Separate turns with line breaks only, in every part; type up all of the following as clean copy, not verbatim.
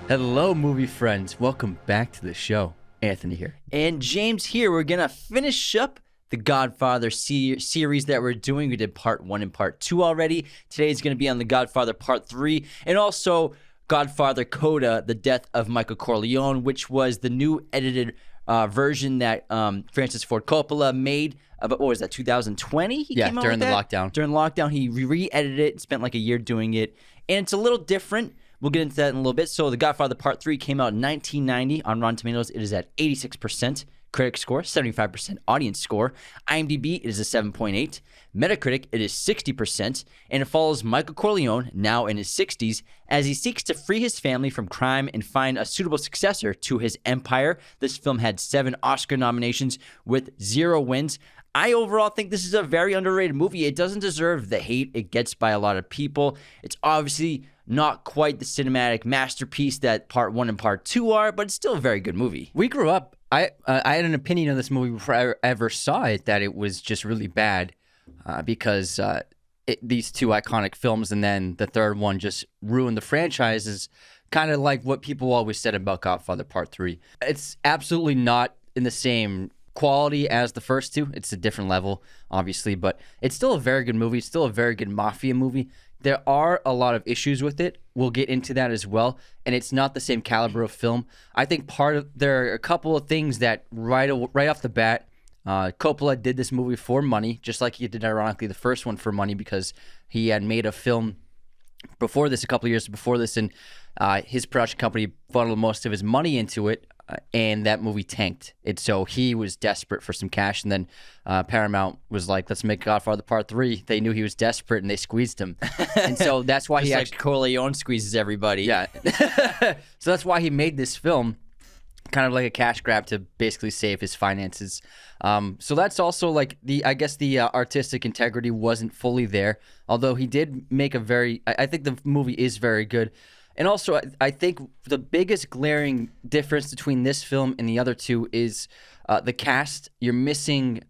Hello, movie friends. Welcome back to the show. Anthony here.
And James here. We're going to finish up the Godfather series that we're doing. We did part 1 and part 2 already. Today's going to be on the Godfather part 3 and also Godfather Coda, the Death of Michael Corleone, which was the new edited version that Francis Ford Coppola made about, what was that, 2020?
Yeah, during the lockdown.
During lockdown, he re-edited it, spent like a year doing it. And it's a little different. We'll get into that in a little bit. So The Godfather Part 3 came out in 1990. On Rotten Tomatoes, it is at 86% critic score, 75% audience score. IMDb, it is a 7.8. Metacritic, it is 60%. And it follows Michael Corleone, now in his 60s, as he seeks to free his family from crime and find a suitable successor to his empire. This film had 7 Oscar nominations with 0 wins. I overall think this is a very underrated movie. It doesn't deserve the hate it gets by a lot of people. It's obviously not quite the cinematic masterpiece that part 1 and part 2 are, but it's still a very good movie.
We grew up. I had an opinion of this movie before I ever saw it that it was just really bad because these 2 iconic films and then the third one just ruined the franchise. Is kind of like what people always said about Godfather Part 3. It's absolutely not in the same quality as the first 2. It's a different level, obviously, but it's still a very good movie. It's still a very good mafia movie. There are a lot of issues with it. We'll get into that as well. And it's not the same caliber of film. I think there are a couple of things that right off the bat, Coppola did this movie for money, just like he did, ironically, the first one for money, because he had made a film before this, a couple of years before this, and his production company funneled most of his money into it. And that movie tanked. So he was desperate for some cash, and then Paramount was like, "Let's make Godfather Part 3." They knew he was desperate, and they squeezed him. And so that's why
Just like Corleone squeezes everybody.
Yeah. So that's why he made this film, kind of like a cash grab to basically save his finances. So that's also like the artistic integrity wasn't fully there, although he did make I think the movie is very good. And also, I think the biggest glaring difference between this film and the other 2 is the cast. You're missing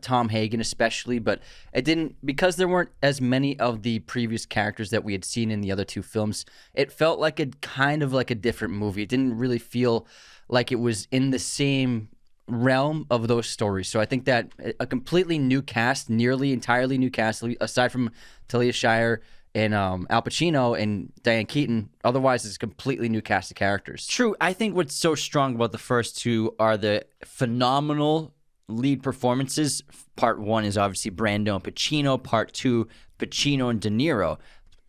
Tom Hagen especially, but it didn't, because there weren't as many of the previous characters that we had seen in the other 2 films. It felt like a kind of like a different movie. It didn't really feel like it was in the same realm of those stories. So I think that a completely new cast, nearly entirely new cast, aside from Talia Shire and Al Pacino and Diane Keaton. Otherwise, it's a completely new cast of characters.
True. I think what's so strong about the first 2 are the phenomenal lead performances. Part 1 is obviously Brando and Pacino. Part 2, Pacino and De Niro,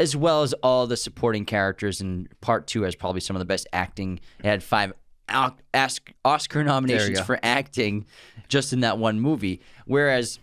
as well as all the supporting characters. And Part 2 has probably some of the best acting. It had 5 Oscar nominations for acting just in that one movie. Whereas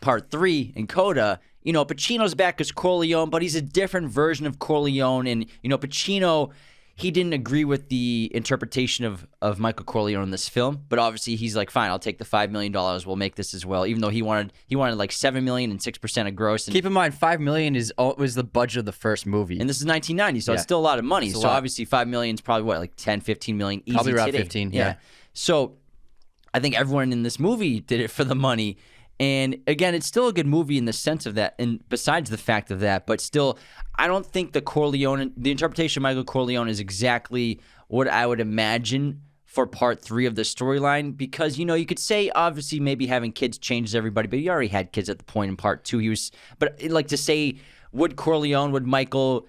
Part 3 in Coda, Pacino's back as Corleone, but he's a different version of Corleone. And, Pacino, he didn't agree with the interpretation of Michael Corleone in this film. But obviously, he's like, fine, I'll take the $5 million. We'll make this as well. Even though he wanted like $7 million and 6% of gross. And
keep in mind, $5 million was the budget of the first movie.
And this is 1990, so it's still a lot of money. So obviously, $5 million is probably what, like 10, 15 million easy
probably around
today.
15, yeah.
So I think everyone in this movie did it for the money. And again, it's still a good movie in the sense of that, and besides the fact of that, but still, I don't think the interpretation of Michael Corleone is exactly what I would imagine for part 3 of the storyline, because, you could say, obviously, maybe having kids changes everybody, but he already had kids at the point in part 2. But like to say, would Michael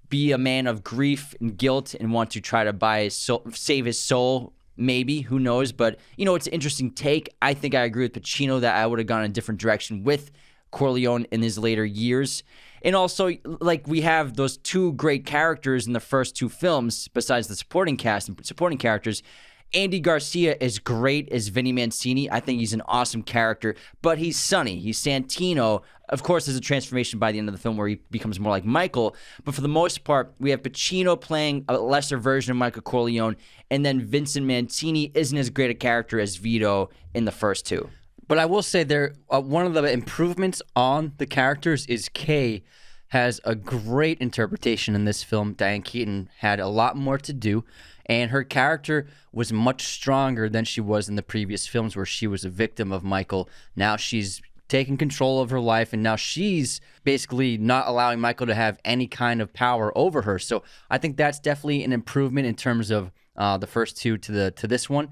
be a man of grief and guilt and want to try to save his soul? Maybe, who knows? But, it's an interesting take. I think I agree with Pacino that I would have gone a different direction with Corleone in his later years. And also, like, we have those 2 great characters in the first 2 films, besides the supporting cast and supporting characters. Andy Garcia is great as Vinnie Mancini. I think he's an awesome character, but he's Sonny. He's Santino. Of course, there's a transformation by the end of the film where he becomes more like Michael, but for the most part, we have Pacino playing a lesser version of Michael Corleone, and then Vincent Mancini isn't as great a character as Vito in the first 2.
But I will say one of the improvements on the characters is Kay has a great interpretation in this film. Diane Keaton had a lot more to do, and her character was much stronger than she was in the previous films where she was a victim of Michael. Now she's taking control of her life, and now she's basically not allowing Michael to have any kind of power over her. So I think that's definitely an improvement in terms of the first two to this one,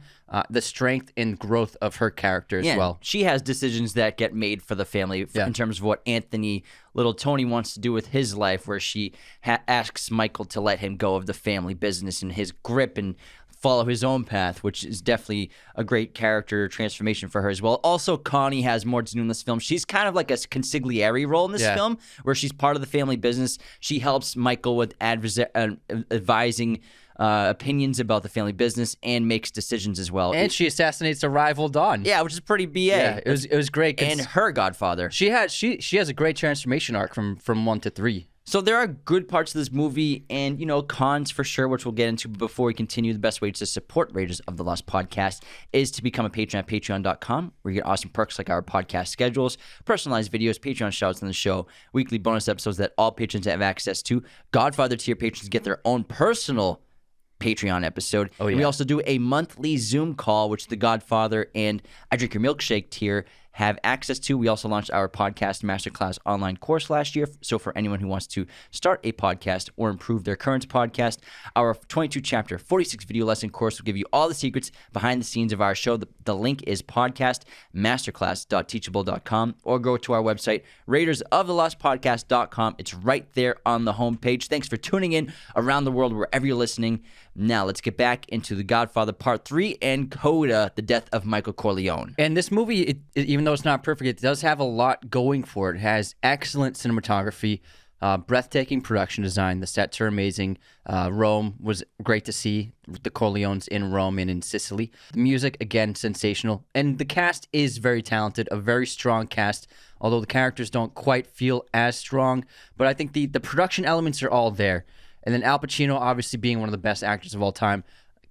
the strength and growth of her character as well.
She has decisions that get made for the family in terms of what Anthony, little Tony, wants to do with his life, where she asks Michael to let him go of the family business and his grip and follow his own path, which is definitely a great character transformation for her as well. Also, Connie has more to do in this film. She's kind of like a consigliere role in this film, where she's part of the family business. She helps Michael with advising opinions about the family business and makes decisions as well.
And she assassinates a rival Don.
Yeah, which is pretty BA.
Yeah, it was great.
And her Godfather.
She has a great transformation arc from 1 to 3.
So there are good parts of this movie and, cons for sure, which we'll get into. But before we continue, the best way to support Raiders of the Lost podcast is to become a patron at patreon.com, where you get awesome perks like our podcast schedules, personalized videos, Patreon shoutouts on the show, weekly bonus episodes that all patrons have access to. Godfather tier patrons get their own personal Patreon episode.
Oh, yeah.
And we also do a monthly Zoom call, which the Godfather and I Drink Your Milkshake tier have access to. We also launched our podcast masterclass online course last year. So for anyone who wants to start a podcast or improve their current podcast, our 22 chapter, 46 video lesson course will give you all the secrets behind the scenes of our show. The link is podcastmasterclass.teachable.com, or go to our website, raidersoftheLostpodcast.com. It's right there on the homepage. Thanks for tuning in around the world, wherever you're listening. Now let's get back into The Godfather Part 3 and Coda, The Death of Michael Corleone.
And this movie, even though it's not perfect, it does have a lot going for it. It has excellent cinematography, breathtaking production design. The sets are amazing. Rome was great to see. The Corleones in Rome and in Sicily. The music, again, sensational. And the cast is very talented, a very strong cast, although the characters don't quite feel as strong. But I think the production elements are all there. And then Al Pacino, obviously being one of the best actors of all time,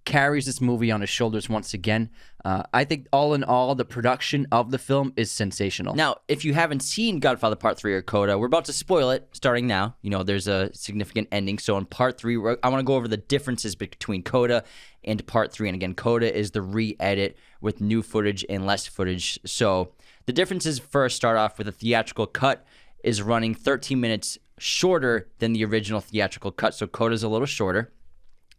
carries this movie on his shoulders once again. I think all in all, the production of the film is sensational.
Now, if you haven't seen Godfather Part 3 or Coda, we're about to spoil it starting now. There's a significant ending. So in Part 3, I want to go over the differences between Coda and Part 3. And again, Coda is the re-edit with new footage and less footage. So the differences first start off with a theatrical cut is running 13 minutes shorter than the original theatrical cut. So Coda's a little shorter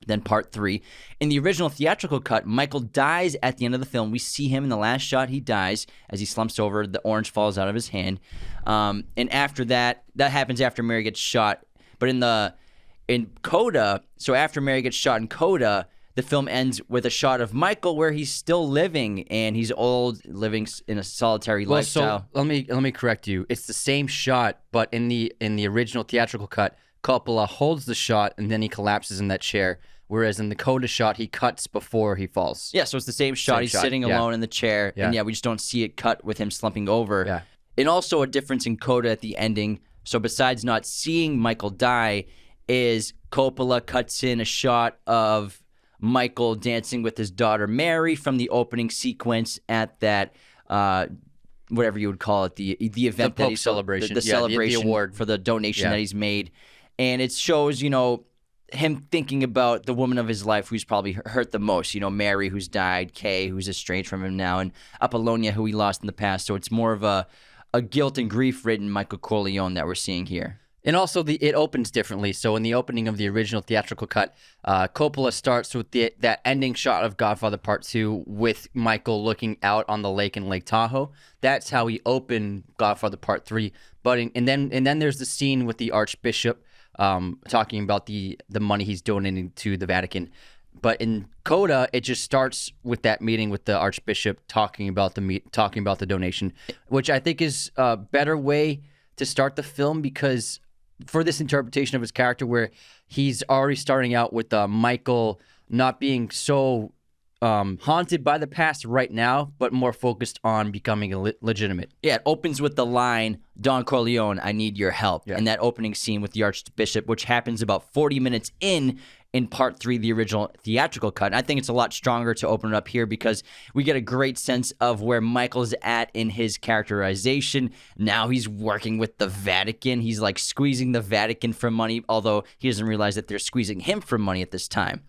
than Part 3. In the original theatrical cut, Michael dies at the end of the film. We see him in the last shot. He dies as he slumps over. The orange falls out of his hand. And after that happens after Mary gets shot. But in Coda, so after Mary gets shot in Coda, the film ends with a shot of Michael where he's still living and he's old, living in a solitary lifestyle.
So let me correct you. It's the same shot, but in the original theatrical cut, Coppola holds the shot and then he collapses in that chair. Whereas in the Coda shot, he cuts before he falls.
Yeah, so it's the same shot. He's sitting alone in the chair.
Yeah.
And we just don't see it cut with him slumping over.
Yeah.
And also a difference in Coda at the ending. So besides not seeing Michael die, is Coppola cuts in a shot of Michael dancing with his daughter Mary from the opening sequence at that whatever you would call it, the event
the
that
Pope celebration,
the celebration
the award
for the donation that he's made, and it shows him thinking about the woman of his life who's probably hurt the most. Mary, who's died, Kay, who's estranged from him now, and Apollonia, who he lost in the past. So it's more of a guilt and grief-ridden Michael Corleone that we're seeing here.
And also, it opens differently. So in the opening of the original theatrical cut, Coppola starts with that ending shot of Godfather Part 2 with Michael looking out on the lake in Lake Tahoe. That's how he opened Godfather Part 3. And then there's the scene with the Archbishop talking about the money he's donating to the Vatican. But in Coda, it just starts with that meeting with the Archbishop talking about the donation, which I think is a better way to start the film, because for this interpretation of his character, where he's already starting out with Michael not being so haunted by the past right now, but more focused on becoming legitimate.
Yeah, it opens with the line, Don Corleone, I need your help.
Yeah.
And that opening scene with the Archbishop, which happens about 40 minutes in Part 3, the original theatrical cut. And I think it's a lot stronger to open it up here because we get a great sense of where Michael's at in his characterization. Now he's working with the Vatican. He's like squeezing the Vatican for money, although he doesn't realize that they're squeezing him for money at this time.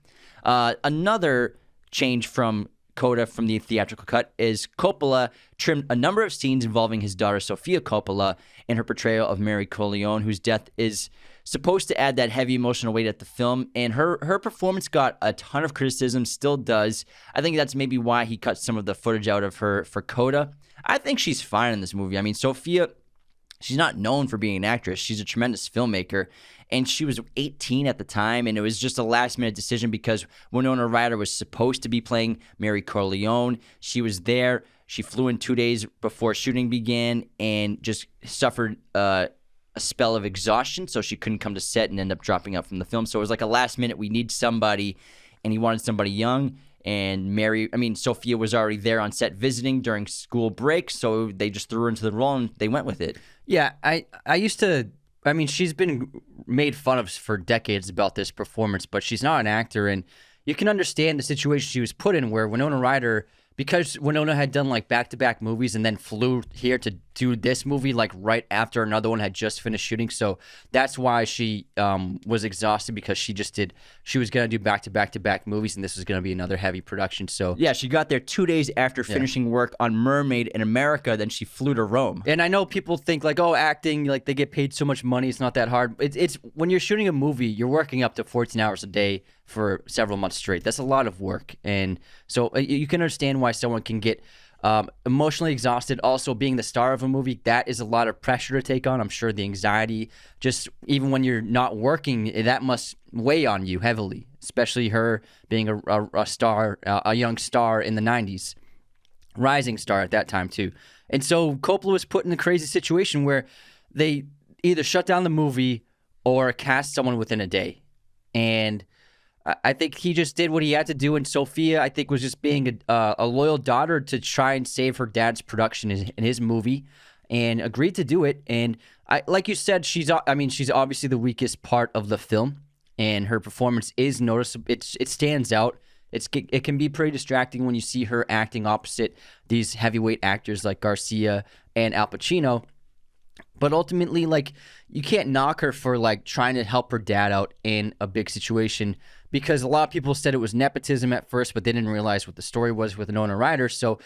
Another change from Coda from the theatrical cut is Coppola trimmed a number of scenes involving his daughter Sofia Coppola in her portrayal of Mary Corleone, whose death is supposed to add that heavy emotional weight at the film, and her performance got a ton of criticism, still does. I think that's maybe why he cut some of the footage out of her for Coda. I think she's fine in this movie. I mean, Sofia, she's not known for being an actress. She's a tremendous filmmaker, and she was 18 at the time, and it was just a last-minute decision because Winona Ryder was supposed to be playing Mary Corleone. She was there. She flew in 2 days before shooting began and just suffered a spell of exhaustion, so she couldn't come to set and end up dropping out from the film. So it was like a last-minute, we need somebody, and he wanted somebody young. And Sophia was already there on set visiting during school break, so they just threw her into the role and they went with it.
Yeah, she's been made fun of for decades about this performance, but she's not an actor, and you can understand the situation she was put in where Winona Ryder, because Winona had done like back-to-back movies and then flew here to do this movie like right after another one had just finished shooting. So that's why she was exhausted, because she was going to do back-to-back movies, and this was going to be another heavy production. So
yeah, she got there 2 days after finishing work on Mermaid in America, then she flew to Rome.
And I know people think like, oh, acting, like they get paid so much money, it's not that hard. It's when you're shooting a movie, you're working up to 14 hours a day for several months straight. That's a lot of work. And so you can understand why someone can get emotionally exhausted. Also, being the star of a movie, that is a lot of pressure to take on. I'm sure the anxiety, just even when you're not working, that must weigh on you heavily, especially her being a star, a young star in the 90s, rising star at that time too. And so Coppola was put in a crazy situation where they either shut down the movie or cast someone within a day. And I think he just did what he had to do, and Sofia, I think, was just being a loyal daughter to try and save her dad's production in his movie, and agreed to do it. And like you said, she's obviously the weakest part of the film, and her performance is noticeable. It stands out. It can be pretty distracting when you see her acting opposite these heavyweight actors like Garcia and Al Pacino. But ultimately, like, you can't knock her for like trying to help her dad out in a big situation, because a lot of people said it was nepotism at first, but they didn't realize what the story was with Winona Ryder. So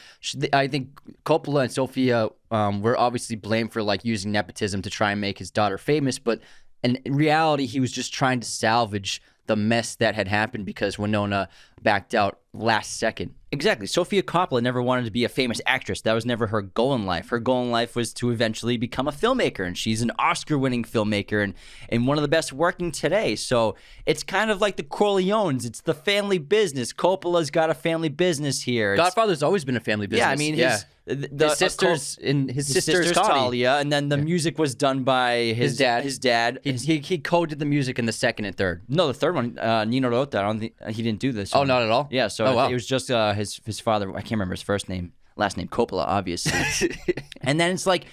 I think Coppola and Sofia were obviously blamed for like using nepotism to try and make his daughter famous. But in reality, he was just trying to salvage the mess that had happened because Winona backed out last second.
Exactly. Sofia Coppola never wanted to be a famous actress. That was never her goal in life. Her goal in life was to eventually become a filmmaker, and she's an Oscar-winning filmmaker and one of the best working today. So it's kind of like the Corleones. It's the family business. Coppola's got a family business here.
Godfather's always been a family business.
Yeah, I mean,
his sister's
Talia, and then the music was done by his dad.
He coded the music in the second and third.
No, the third one, Nino Rota. I don't think he didn't do this.
Oh, not at all.
Yeah, so it was just his father. I can't remember his last name Coppola, obviously. And then it's like,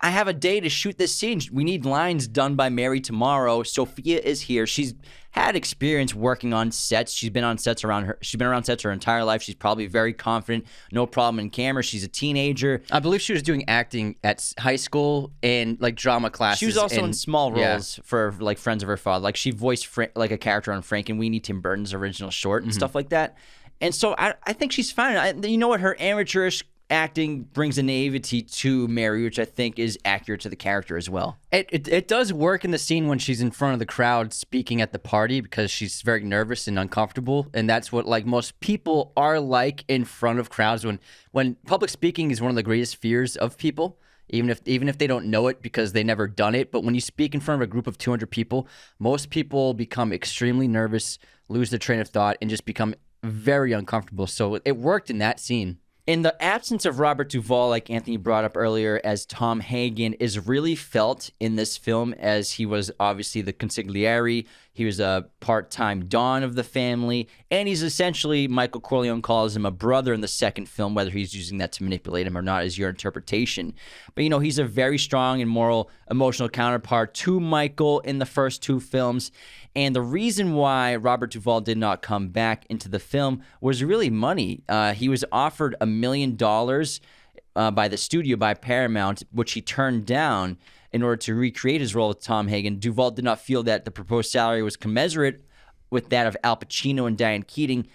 I have a day to shoot this scene. We need lines done by Mary tomorrow. Sofia is here. She's had experience working on sets. She's been around sets her entire life. She's probably very confident, no problem in camera. She's a teenager.
I believe she was doing acting at high school and like drama classes.
She was also in small roles for like friends of her father. Like she voiced like a character on Frank and Weenie, Tim Burton's original short and stuff like that. And so I think she's fine. You know what? Her amateurish acting brings a naivety to Mary, which I think is accurate to the character as well.
It does work in the scene when she's in front of the crowd speaking at the party, because she's very nervous and uncomfortable, and that's what like most people are like in front of crowds. When public speaking is one of the greatest fears of people, even if they don't know it because they never done it. But when you speak in front of a group of 200 people, most people become extremely nervous, lose their train of thought, and just become very uncomfortable. So it worked in that scene.
In the absence of Robert Duvall, like Anthony brought up earlier, as Tom Hagen is really felt in this film, as he was obviously the consigliere. He was a part-time Don of the family, and he's essentially, Michael Corleone calls him a brother in the second film. Whether he's using that to manipulate him or not is your interpretation. But, he's a very strong and moral, emotional counterpart to Michael in the first two films. And the reason why Robert Duvall did not come back into the film was really money. He was offered $1 million by the studio, by Paramount, which he turned down in order to recreate his role with Tom Hagen. Duvall did not feel that the proposed salary was commensurate with that of Al Pacino and Diane Keaton,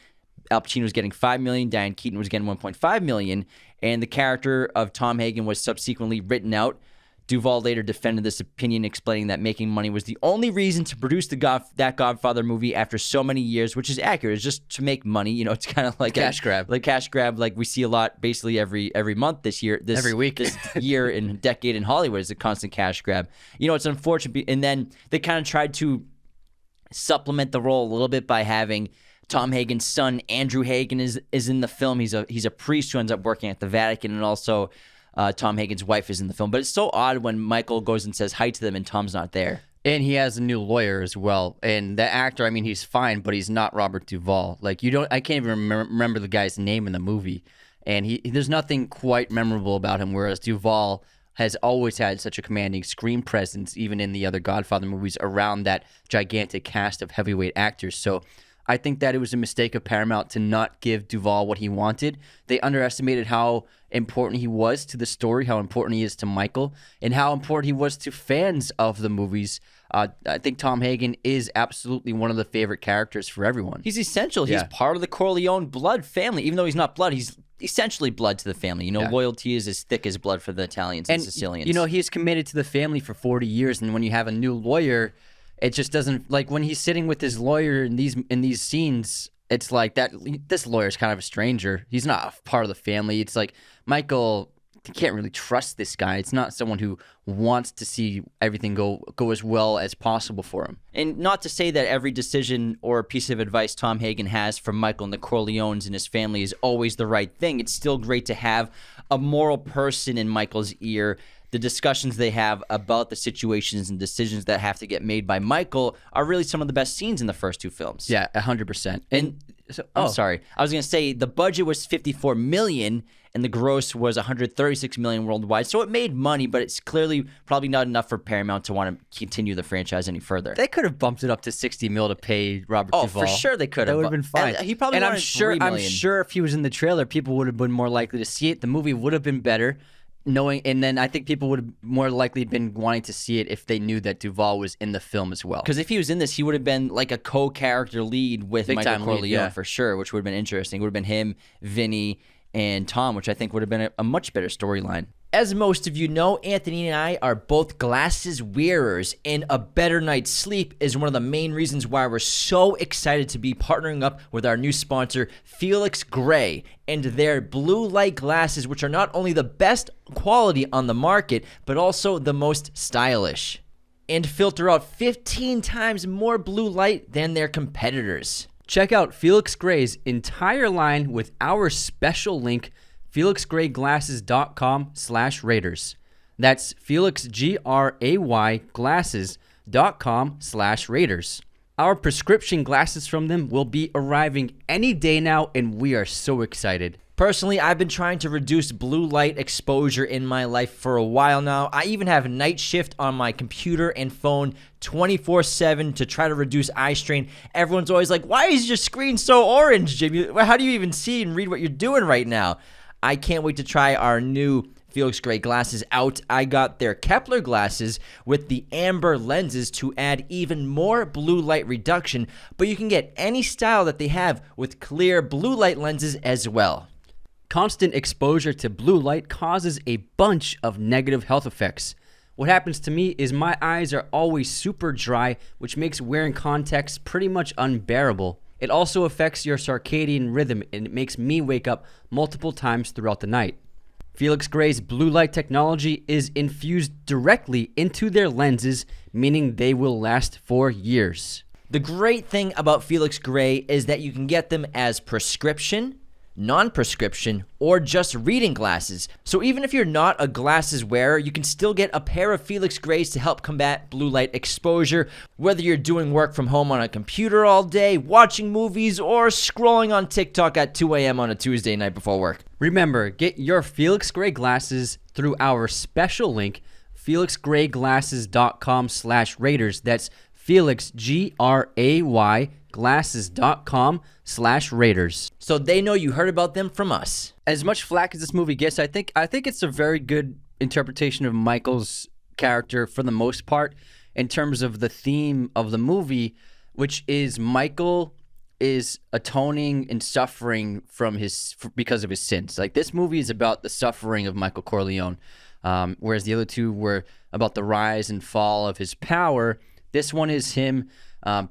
Al Pacino was getting $5 million, Diane Keaton was getting $1.5 million, and the character of Tom Hagen was subsequently written out. Duvall later defended this opinion, explaining that making money was the only reason to produce that Godfather movie after so many years, which is accurate. It's just to make money. You know, it's kind of like
cash grab.
Like cash grab, like we see a lot basically every month this year.
Every week.
This year and decade in Hollywood is a constant cash grab. You know, it's unfortunate. And then they kind of tried to supplement the role a little bit by having Tom Hagen's son, Andrew Hagen, is in the film. He's a priest who ends up working at the Vatican, and also Tom Hagen's wife is in the film. But it's so odd when Michael goes and says hi to them and Tom's not there.
And he has a new lawyer as well. And the actor, I mean, he's fine, but he's not Robert Duvall. Like, I can't even remember the guy's name in the movie. And there's nothing quite memorable about him, whereas Duvall has always had such a commanding screen presence, even in the other Godfather movies, around that gigantic cast of heavyweight actors. So I think that it was a mistake of Paramount to not give Duvall what he wanted. They underestimated how important he was to the story, how important he is to Michael, and how important he was to fans of the movies. I think Tom Hagen is absolutely one of the favorite characters for everyone.
He's essential. He's part of the Corleone blood family. Even though he's not blood, he's essentially blood to the family. You know, loyalty is as thick as blood for the Italians and Sicilians.
You know, he's committed to the family for 40 years, and when you have a new lawyer, it just doesn't, like, when he's sitting with his lawyer in these scenes, it's like that this lawyer's kind of a stranger. He's not a part of the family. It's like Michael can't really trust this guy. It's not someone who wants to see everything go as well as possible for him.
And not to say that every decision or piece of advice Tom Hagen has for Michael and the Corleones and his family is always the right thing. It's still great to have a moral person in Michael's ear. The discussions they have about the situations and decisions that have to get made by Michael are really some of the best scenes in the first two films.
Yeah, 100%.
And so, I'm sorry. I was going to say the budget was $54 million and the gross was $136 million worldwide. So it made money, but it's clearly probably not enough for Paramount to want to continue the franchise any further.
They could have bumped it up to $60 million to pay Robert Duvall.
Oh, for sure they could have.
That would have been fine.
And he probably
and
wanted $3 million.
I'm sure if he was in the trailer, people would have been more likely to see it. The movie would have been better. And then I think people would have more likely been wanting to see it if they knew that Duvall was in the film as well.
Because if he was in this, he would have been like a co-character lead with Michael Corleone for sure, which would have been interesting. It would have been him, Vinny, and Tom, which I think would have been a much better storyline. As most of you know, Anthony and I are both glasses wearers, and a better night's sleep is one of the main reasons why we're so excited to be partnering up with our new sponsor, Felix Gray, and their blue light glasses, which are not only the best quality on the market, but also the most stylish, and filter out 15 times more blue light than their competitors.
Check out Felix Gray's entire line with our special link, FelixGrayGlasses.com/Raiders. That's FelixGray Glasses.com/Raiders. Our prescription glasses from them will be arriving any day now, and we are so excited.
Personally, I've been trying to reduce blue light exposure in my life for a while now. I even have night shift on my computer and phone 24/7 to try to reduce eye strain. Everyone's always like, why is your screen so orange, Jim? How do you even see and read what you're doing right now? I can't wait to try our new Felix Gray glasses out. I got their Kepler glasses with the amber lenses to add even more blue light reduction, but you can get any style that they have with clear blue light lenses as well.
Constant exposure to blue light causes a bunch of negative health effects. What happens to me is my eyes are always super dry, which makes wearing contacts pretty much unbearable. It also affects your circadian rhythm, and it makes me wake up multiple times throughout the night. Felix Gray's blue light technology is infused directly into their lenses, meaning they will last for years.
The great thing about Felix Gray is that you can get them as prescription, non-prescription, or just reading glasses. So even if you're not a glasses wearer, you can still get a pair of Felix Grays to help combat blue light exposure, whether you're doing work from home on a computer all day, watching movies, or scrolling on TikTok at 2 a.m. on a Tuesday night before work.
Remember, get your Felix Gray glasses through our special link, FelixGrayGlasses.com/Raiders. That's Felix, Gray, glasses.com/Raiders.
So they know you heard about them from us.
As much flack as this movie gets, I think it's a very good interpretation of Michael's character for the most part, in terms of the theme of the movie, which is Michael is atoning and suffering because of his sins. Like, this movie is about the suffering of Michael Corleone, whereas the other two were about the rise and fall of his power. This one is him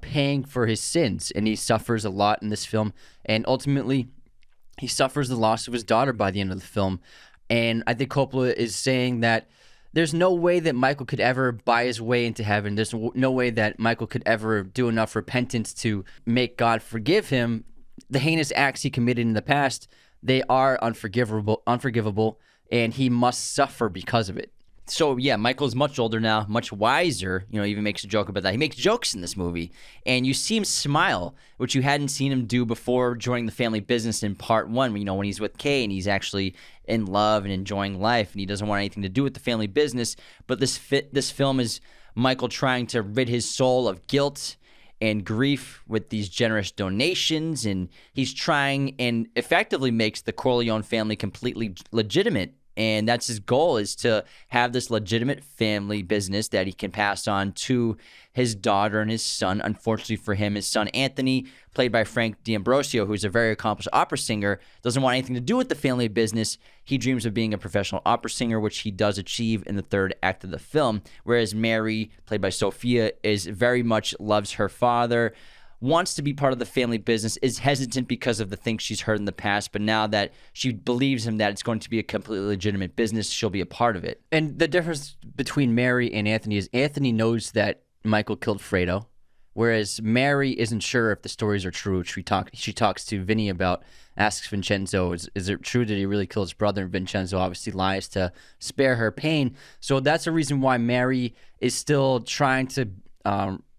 paying for his sins, and he suffers a lot in this film. And ultimately, he suffers the loss of his daughter by the end of the film. And I think Coppola is saying that there's no way that Michael could ever buy his way into heaven. There's no way that Michael could ever do enough repentance to make God forgive him. The heinous acts he committed in the past, they are unforgivable, and he must suffer because of it.
So, yeah, Michael's much older now, much wiser. You know, he even makes a joke about that. He makes jokes in this movie, and you see him smile, which you hadn't seen him do before joining the family business in part one, you know, when he's with Kay and he's actually in love and enjoying life, and he doesn't want anything to do with the family business. But this film is Michael trying to rid his soul of guilt and grief with these generous donations, and he's trying and effectively makes the Corleone family completely legitimate. And that's his goal, is to have this legitimate family business that he can pass on to his daughter and his son. Unfortunately for him, his son Anthony, played by Frank D'Ambrosio, who's a very accomplished opera singer, doesn't want anything to do with the family business. He dreams of being a professional opera singer, which he does achieve in the third act of the film. Whereas Mary, played by Sophia, is very much loves her father, wants to be part of the family business, is hesitant because of the things she's heard in the past, but now that she believes him that it's going to be a completely legitimate business, she'll be a part of it.
And the difference between Mary and Anthony is Anthony knows that Michael killed Fredo, whereas Mary isn't sure if the stories are true. She talks to Vinny about, asks Vincenzo, is it true that he really killed his brother? And Vincenzo obviously lies to spare her pain. So that's a reason why Mary is still trying to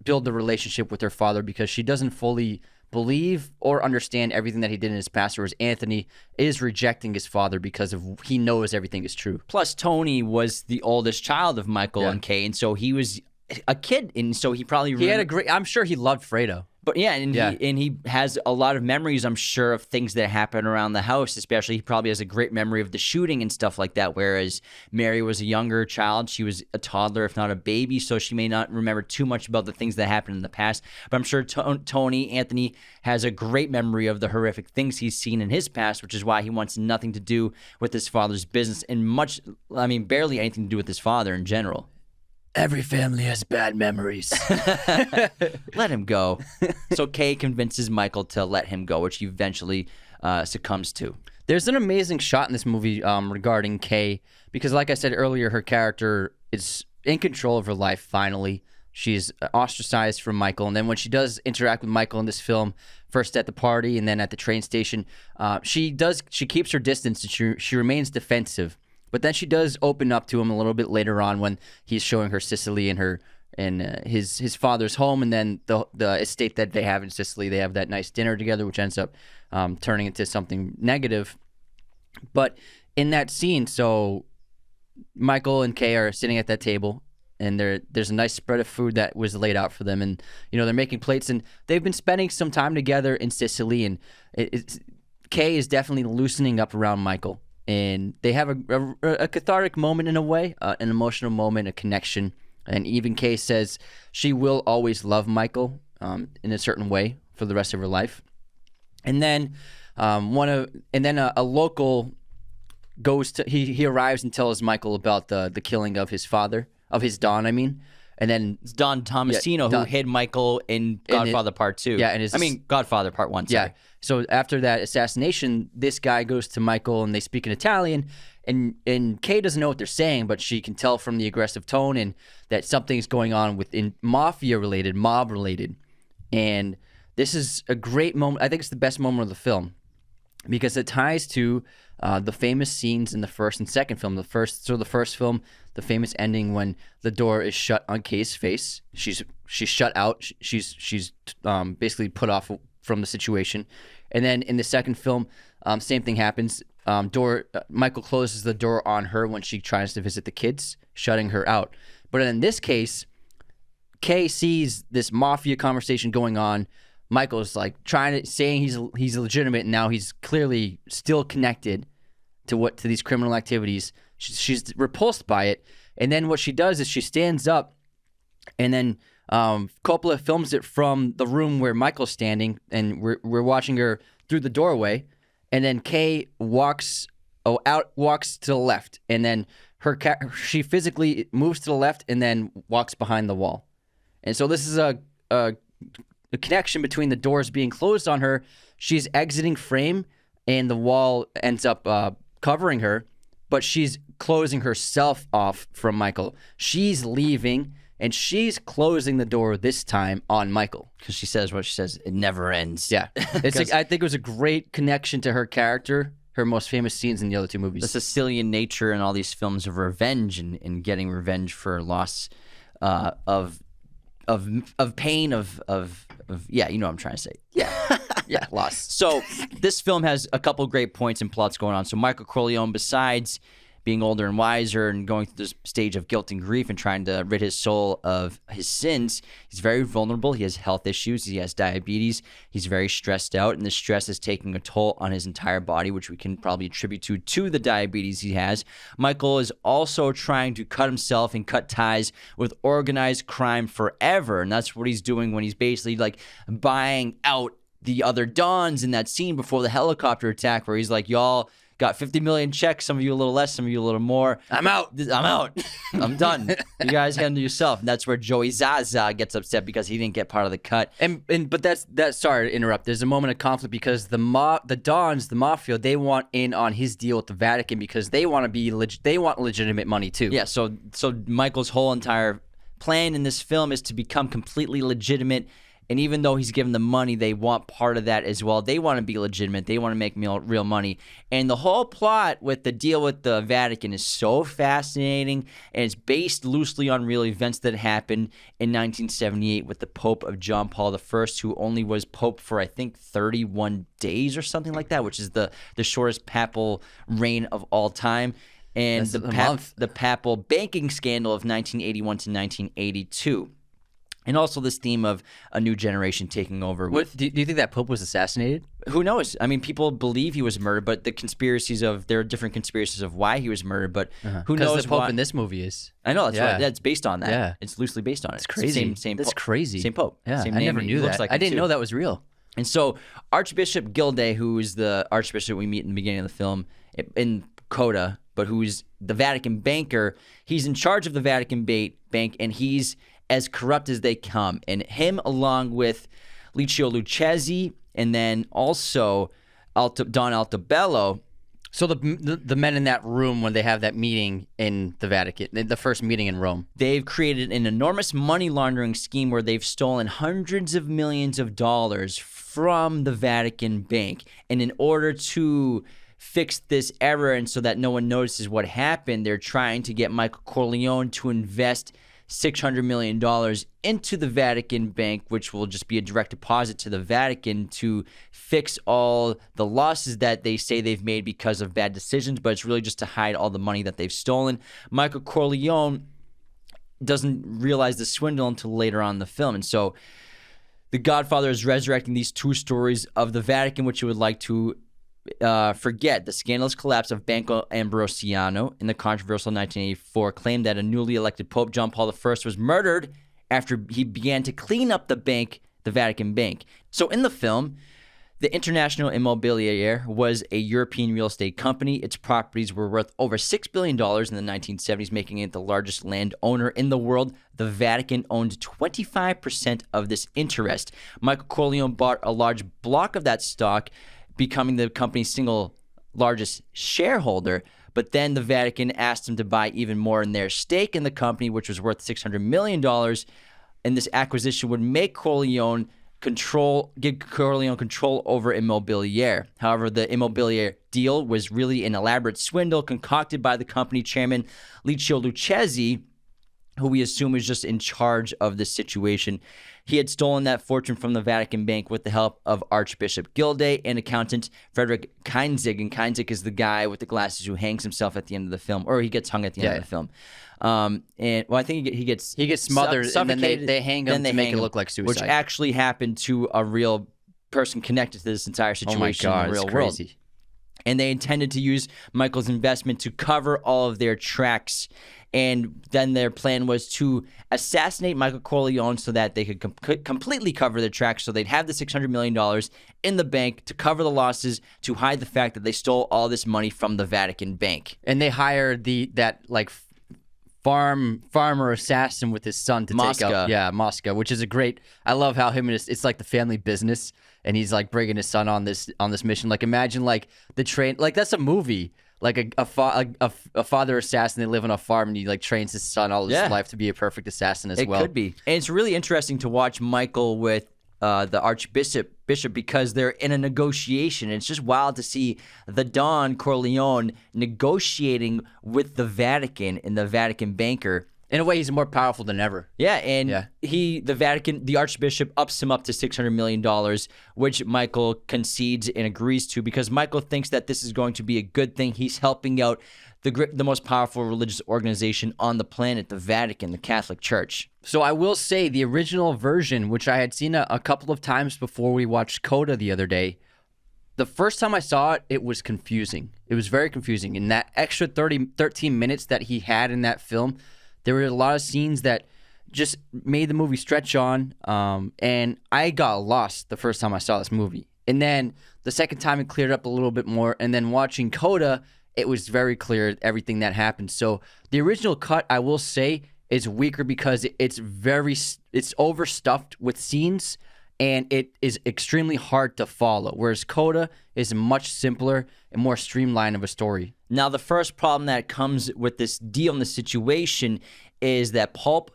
build the relationship with her father, because she doesn't fully believe or understand everything that he did in his past, whereas Anthony is rejecting his father because he knows everything is true.
Plus, Tony was the oldest child of Michael and Kay, and so he was a kid, and so he probably
had a great. I'm sure he loved Fredo.
But yeah, he has a lot of memories, I'm sure, of things that happen around the house. Especially, he probably has a great memory of the shooting and stuff like that. Whereas Mary was a younger child; she was a toddler, if not a baby, so she may not remember too much about the things that happened in the past. But I'm sure Anthony has a great memory of the horrific things he's seen in his past, which is why he wants nothing to do with his father's business, and barely anything to do with his father in general.
Every family has bad memories.
Let him go. So Kay convinces Michael to let him go, which he eventually succumbs to.
There's an amazing shot in this movie regarding Kay, because like I said earlier, her character is in control of her life finally. She's ostracized from Michael, and then when she does interact with Michael in this film, first at the party and then at the train station, she keeps her distance, and she remains defensive. But then she does open up to him a little bit later on when he's showing her Sicily and his father's home, and then the estate that they have in Sicily. They have that nice dinner together, which ends up turning into something negative. But in that scene, so Michael and Kay are sitting at that table, and there's a nice spread of food that was laid out for them, and they're making plates, and they've been spending some time together in Sicily, and Kay is definitely loosening up around Michael. And they have a cathartic moment in a way, an emotional moment, a connection. And even Kay says she will always love Michael in a certain way for the rest of her life. And then a local goes to he arrives and tells Michael about the killing of his father, of his Don, I mean. And then
it's Don Tomasino who hid Michael in Godfather Part 2.
Yeah,
Godfather Part 1. Sorry.
Yeah. So after that assassination, this guy goes to Michael and they speak in Italian, and Kay doesn't know what they're saying, but she can tell from the aggressive tone and that something's going on within mafia-related, mob-related. And this is a great moment. I think it's the best moment of the film because it ties to the famous scenes in the first and second film. The first film, the famous ending when the door is shut on Kay's face. She's shut out. She's basically put off from the situation. And then in the second film, same thing happens. Michael closes the door on her when she tries to visit the kids, shutting her out. But in this case, Kay sees this mafia conversation going on. Michael's like saying he's legitimate, and now he's clearly still connected to these criminal activities. She's repulsed by it, and then what she does is she stands up, and then Coppola films it from the room where Michael's standing, and we're watching her through the doorway, and then Kay walks to the left, and then she physically moves to the left and then walks behind the wall. And so this is a connection between the doors being closed on her. She's exiting frame, and the wall ends up covering her, but she's closing herself off from Michael. She's leaving, and she's closing the door this time on Michael.
Because she says what she says, it never ends.
Yeah. I think it was a great connection to her character, her most famous scenes in the other two movies.
The Sicilian nature in all these films of revenge and getting revenge for loss of pain, of yeah, you know what I'm trying to say.
Yeah, loss.
So this film has a couple great points and plots going on. So Michael Corleone, besides being older and wiser and going through this stage of guilt and grief and trying to rid his soul of his sins, he's very vulnerable. He has health issues. He has diabetes. He's very stressed out, and the stress is taking a toll on his entire body, which we can probably attribute to the diabetes he has. Michael is also trying to cut himself and cut ties with organized crime forever, and that's what he's doing when he's basically like buying out the other Dons in that scene before the helicopter attack, where he's like, y'all got 50 million checks, some of you a little less, some of you a little more.
I'm out.
I'm done. You guys handle yourself. And that's where Joey Zaza gets upset because he didn't get part of the cut.
But that's sorry to interrupt. There's a moment of conflict because the Dons, the mafia, they want in on his deal with the Vatican because they want legitimate money too.
Yeah. So Michael's whole entire plan in this film is to become completely legitimate. And even though he's given the money, they want part of that as well. They want to be legitimate. They want to make real money. And the whole plot with the deal with the Vatican is so fascinating, and it's based loosely on real events that happened in 1978 with the Pope of John Paul I, who only was Pope for, I think, 31 days or something like that, which is the shortest papal reign of all time. And the papal banking scandal of 1981 to 1982. And also this theme of a new generation taking over.
Do you think that Pope was assassinated?
Who knows? I mean, people believe he was murdered, but there are different conspiracies of why he was murdered, but who knows?
Because the Pope in this movie is.
I know, that's right. That's based on that.
Yeah.
It's loosely based on it.
It's crazy.
That's
crazy.
Same Pope.
Yeah,
same
I
name.
never knew that.
Like
I didn't know that was real.
And so Archbishop Gilday, who is the Archbishop we meet in the beginning of the film in Coda, but who's the Vatican banker, he's in charge of the Vatican bank, and he's as corrupt as they come. And him, along with Licio Lucchesi, and then also Don Altobello.
So the men in that room when they have that meeting in the Vatican, the first meeting in Rome,
they've created an enormous money laundering scheme where they've stolen hundreds of millions of dollars from the Vatican bank. And in order to fix this error and so that no one notices what happened, they're trying to get Michael Corleone to invest $600 million into the Vatican bank, which will just be a direct deposit to the Vatican to fix all the losses that they say they've made because of bad decisions, but it's really just to hide all the money that they've stolen. Michael Corleone doesn't realize the swindle until later on in the film. And so The Godfather is resurrecting these two stories of the Vatican, which you would like to forget. The scandalous collapse of Banco Ambrosiano in the controversial 1984 claim that a newly elected Pope John Paul I was murdered after he began to clean up the Vatican bank. So in the film, the International Immobilier was a European real estate company. Its properties were worth over $6 billion in the 1970s, making it the largest landowner in the world. The Vatican owned 25% of this interest. Michael Corleone bought a large block of that stock, becoming the company's single largest shareholder. But then the Vatican asked him to buy even more in their stake in the company, which was worth $600 million. And this acquisition would make give Corleone control over Immobilier. However, the Immobilier deal was really an elaborate swindle concocted by the company chairman Licio Lucchesi, who we assume is just in charge of this situation. He had stolen that fortune from the Vatican Bank with the help of Archbishop Gilday and accountant Frederick Keinzig. And Keinzig is the guy with the glasses who hangs himself at the end of the film, or he gets hung at the end of the film. I think he gets
smothered, and then they hang him to make it look like suicide,
which actually happened to a real person connected to this entire situation in the real world. And they intended to use Michael's investment to cover all of their tracks And then their plan was to assassinate Michael Corleone so that they could completely cover their tracks. So they'd have the $600 million in the bank to cover the losses, to hide the fact that they stole all this money from the Vatican bank.
And they hired that farmer assassin with his son to take out Mosca, which is a great. I love how him and it's like the family business, and he's like bringing his son on this mission. Like imagine like the train, like that's a movie. Like a father assassin, they live on a farm, and he like trains his son all his life to be a perfect assassin as well.
It could be, and it's really interesting to watch Michael with the Archbishop because they're in a negotiation. It's just wild to see the Don Corleone negotiating with the Vatican and the Vatican banker.
In a way, he's more powerful than ever.
Yeah, and the Archbishop ups him up to $600 million, which Michael concedes and agrees to because Michael thinks that this is going to be a good thing. He's helping out the most powerful religious organization on the planet, the Vatican, the Catholic Church.
So I will say the original version, which I had seen a couple of times before we watched Coda the other day, the first time I saw it, it was confusing. It was very confusing. In that extra 13 minutes that he had in that film, there were a lot of scenes that just made the movie stretch on, and I got lost the first time I saw this movie. And then the second time it cleared up a little bit more, and then watching Coda, it was very clear everything that happened. So the original cut, I will say, is weaker because it's overstuffed with scenes, and it is extremely hard to follow, whereas Coda is much simpler and more streamlined of a story.
Now, the first problem that comes with this deal and the situation is that Pope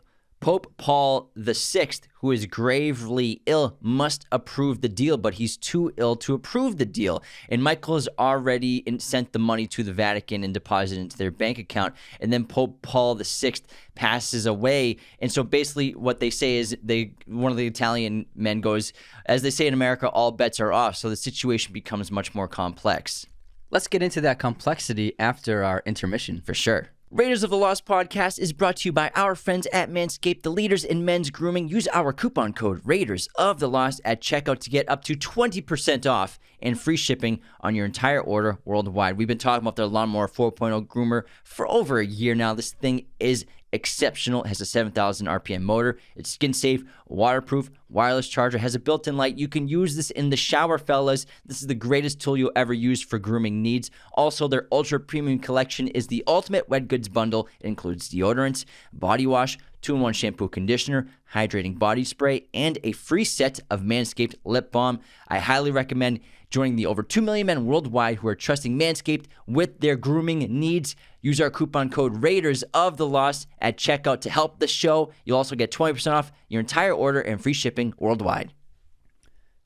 Paul VI, who is gravely ill, must approve the deal, but he's too ill to approve the deal. And Michael has already sent the money to the Vatican and deposited into their bank account. And then Pope Paul VI passes away. And so basically what they say is one of the Italian men goes, as they say in America, all bets are off. So the situation becomes much more complex.
Let's get into that complexity after our intermission.
For sure. Raiders of the Lost podcast is brought to you by our friends at Manscaped, the leaders in men's grooming. Use our coupon code Raiders of the Lost at checkout to get up to 20% off and free shipping on your entire order worldwide. We've been talking about their Lawnmower 4.0 groomer for over a year now. This thing is exceptional. It has a 7,000 RPM motor. It's skin safe, waterproof, wireless charger, has a built-in light. You can use this in the shower, fellas. This is the greatest tool you'll ever use for grooming needs. Also, their ultra premium collection is the ultimate wet goods bundle. It includes deodorants, body wash, 2-in-1 shampoo conditioner, hydrating body spray, and a free set of Manscaped lip balm. I highly recommend joining the over 2 million men worldwide who are trusting Manscaped with their grooming needs. Use our coupon code Raiders of the Lost at checkout to help the show. You'll also get 20% off your entire order and free shipping worldwide.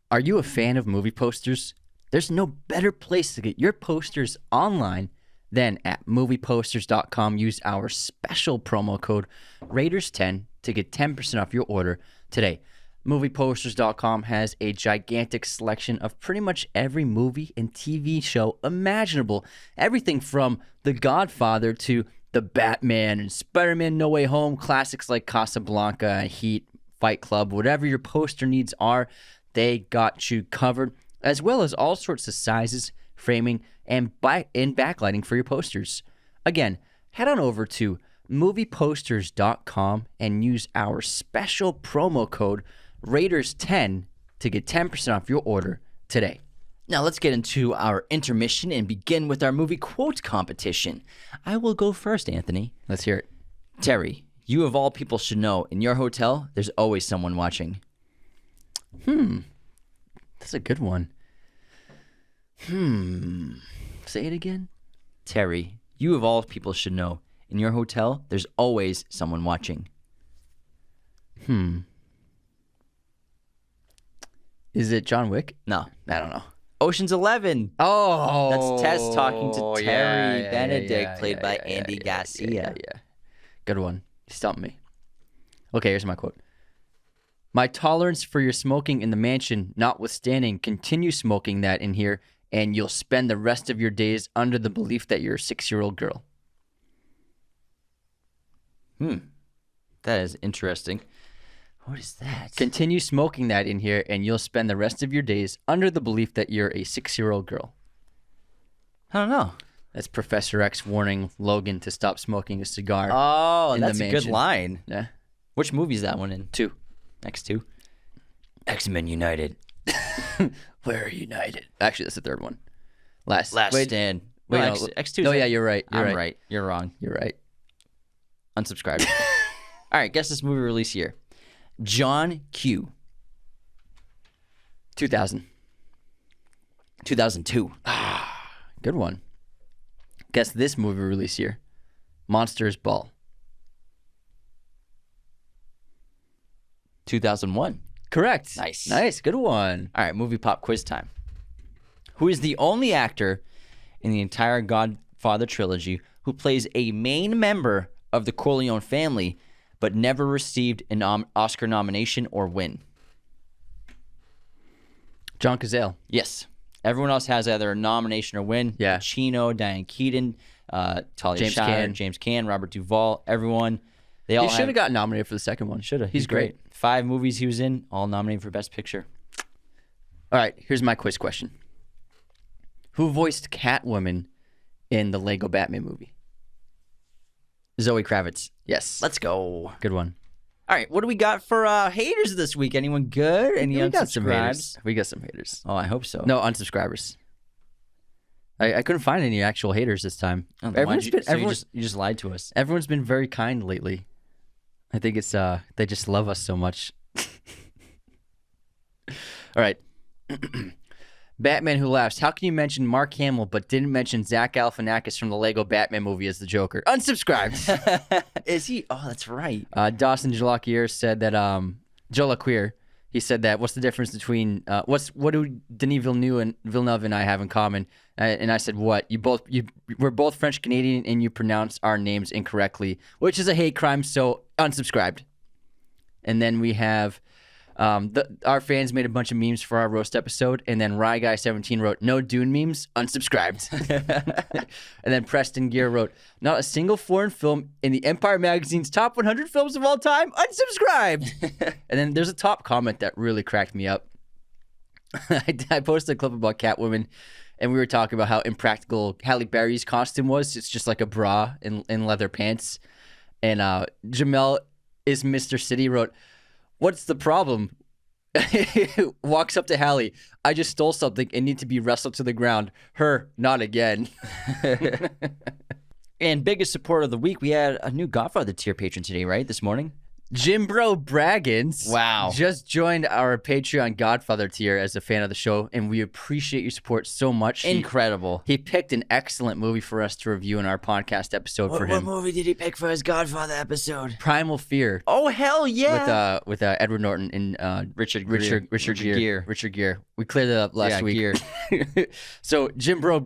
Are you a fan of movie posters? There's no better place to get your posters online than at movieposters.com. Use our special promo code Raiders10 to get 10% off your order today. Movieposters.com has a gigantic selection of pretty much every movie and TV show imaginable. Everything from The Godfather to The Batman and Spider-Man No Way Home, classics like Casablanca, Heat, Fight Club, whatever your poster needs are, they got you covered, as well as all sorts of sizes, framing, and backlighting for your posters. Again, head on over to movieposters.com and use our special promo code Raiders10 to get 10% off your order today. Now let's get into our intermission and begin with our movie quote competition. I will go first, Anthony. Let's hear it.
Terry, you of all people should know, in your hotel, there's always someone watching.
That's a good one. Say it again.
Terry, you of all people should know, in your hotel, there's always someone watching.
Is it John Wick?
No.
I don't know.
Ocean's 11.
Oh.
That's Tess talking to Terry Benedict, played by Andy Garcia.
Yeah. Good one. You stumped me. Okay, here's my quote. My tolerance for your smoking in the mansion notwithstanding, continue smoking that in here, and you'll spend the rest of your days under the belief that you're a 6-year-old girl.
That is interesting. What is that?
Continue smoking that in here, and you'll spend the rest of your days under the belief that you're a 6-year-old girl.
I don't know.
That's Professor X warning Logan to stop smoking a cigar.
Oh,
in
that's
the
a good
mansion.
line.
Yeah.
Which movie is that one in?
2.
X2. X-Men United.
We're united. Actually, that's the 3rd one. Last
Stand.
Wait,
No,
no,
X2.
Oh, yeah, you're right.
I'm right. You're wrong.
You're right.
Unsubscribe. All right, guess this movie release year. John Q.
2000.
2002.
Good one. Guess this movie release year. Monsters Ball.
2001.
Correct.
Nice.
Good one.
All right, movie pop quiz time. Who is the only actor in the entire Godfather trilogy who plays a main member of the Corleone family but never received an Oscar nomination or win?
John Cazale.
Yes. Everyone else has either a nomination or win.
Yeah.
Pacino, Diane Keaton, Talia
James
Shire,
Caan.
James Caan, Robert Duvall, everyone. They all
He should have got nominated for the second one.
Should have.
He's great.
5 movies he was in, all nominated for Best Picture.
All right, here's my quiz question. Who voiced Catwoman in the Lego Batman movie?
Zoe Kravitz.
Yes.
Let's go.
Good one.
All right, what do we got for haters this week? Anyone good? Any
We got some
unsubscribes?
haters. We got some haters.
Oh, I hope so.
No, unsubscribers. I couldn't find any actual haters this time.
Oh, then why'd you, so
everyone,
you just lied to us.
everyone's been very kind lately. I think it's they just love us so much. All right. Batman Who Laughs. How can you mention Mark Hamill but didn't mention Zach Galifianakis from the Lego Batman movie as the Joker? Unsubscribed.
Is he? Oh, that's right.
Dawson Jalaquier said that Jalaquier, he said that what's the difference between what do Denis Villeneuve and I have in common? And I said what? We're both French Canadian and you pronounce our names incorrectly, which is a hate crime. So unsubscribed. And then we have our fans made a bunch of memes for our roast episode, and then RyeGuy17 wrote no Dune memes, unsubscribed. And then Preston Gear wrote not a single foreign film in the Empire magazine's top 100 films of all time, unsubscribed. And then there's a top comment that really cracked me up. I posted a clip about Catwoman, and we were talking about how impractical Halle Berry's costume was. It's just like a bra in leather pants. And Jamel is Mr. City wrote, what's the problem? Walks up to Halle. I just stole something and need to be wrestled to the ground. Her, not again.
And biggest support of the week, we had a new Godfather tier patron today, right? This morning?
Jimbro Braggins.
Wow.
Just joined our Patreon Godfather tier as a fan of the show, and we appreciate your support so much.
Incredible.
He picked an excellent movie for us to review in our podcast episode for him.
What movie did he pick for his Godfather episode?
Primal Fear.
Oh, hell yeah.
With Edward Norton and
Richard
Gere. Richard Gere. We cleared that up last week.
Gere.
So Jimbro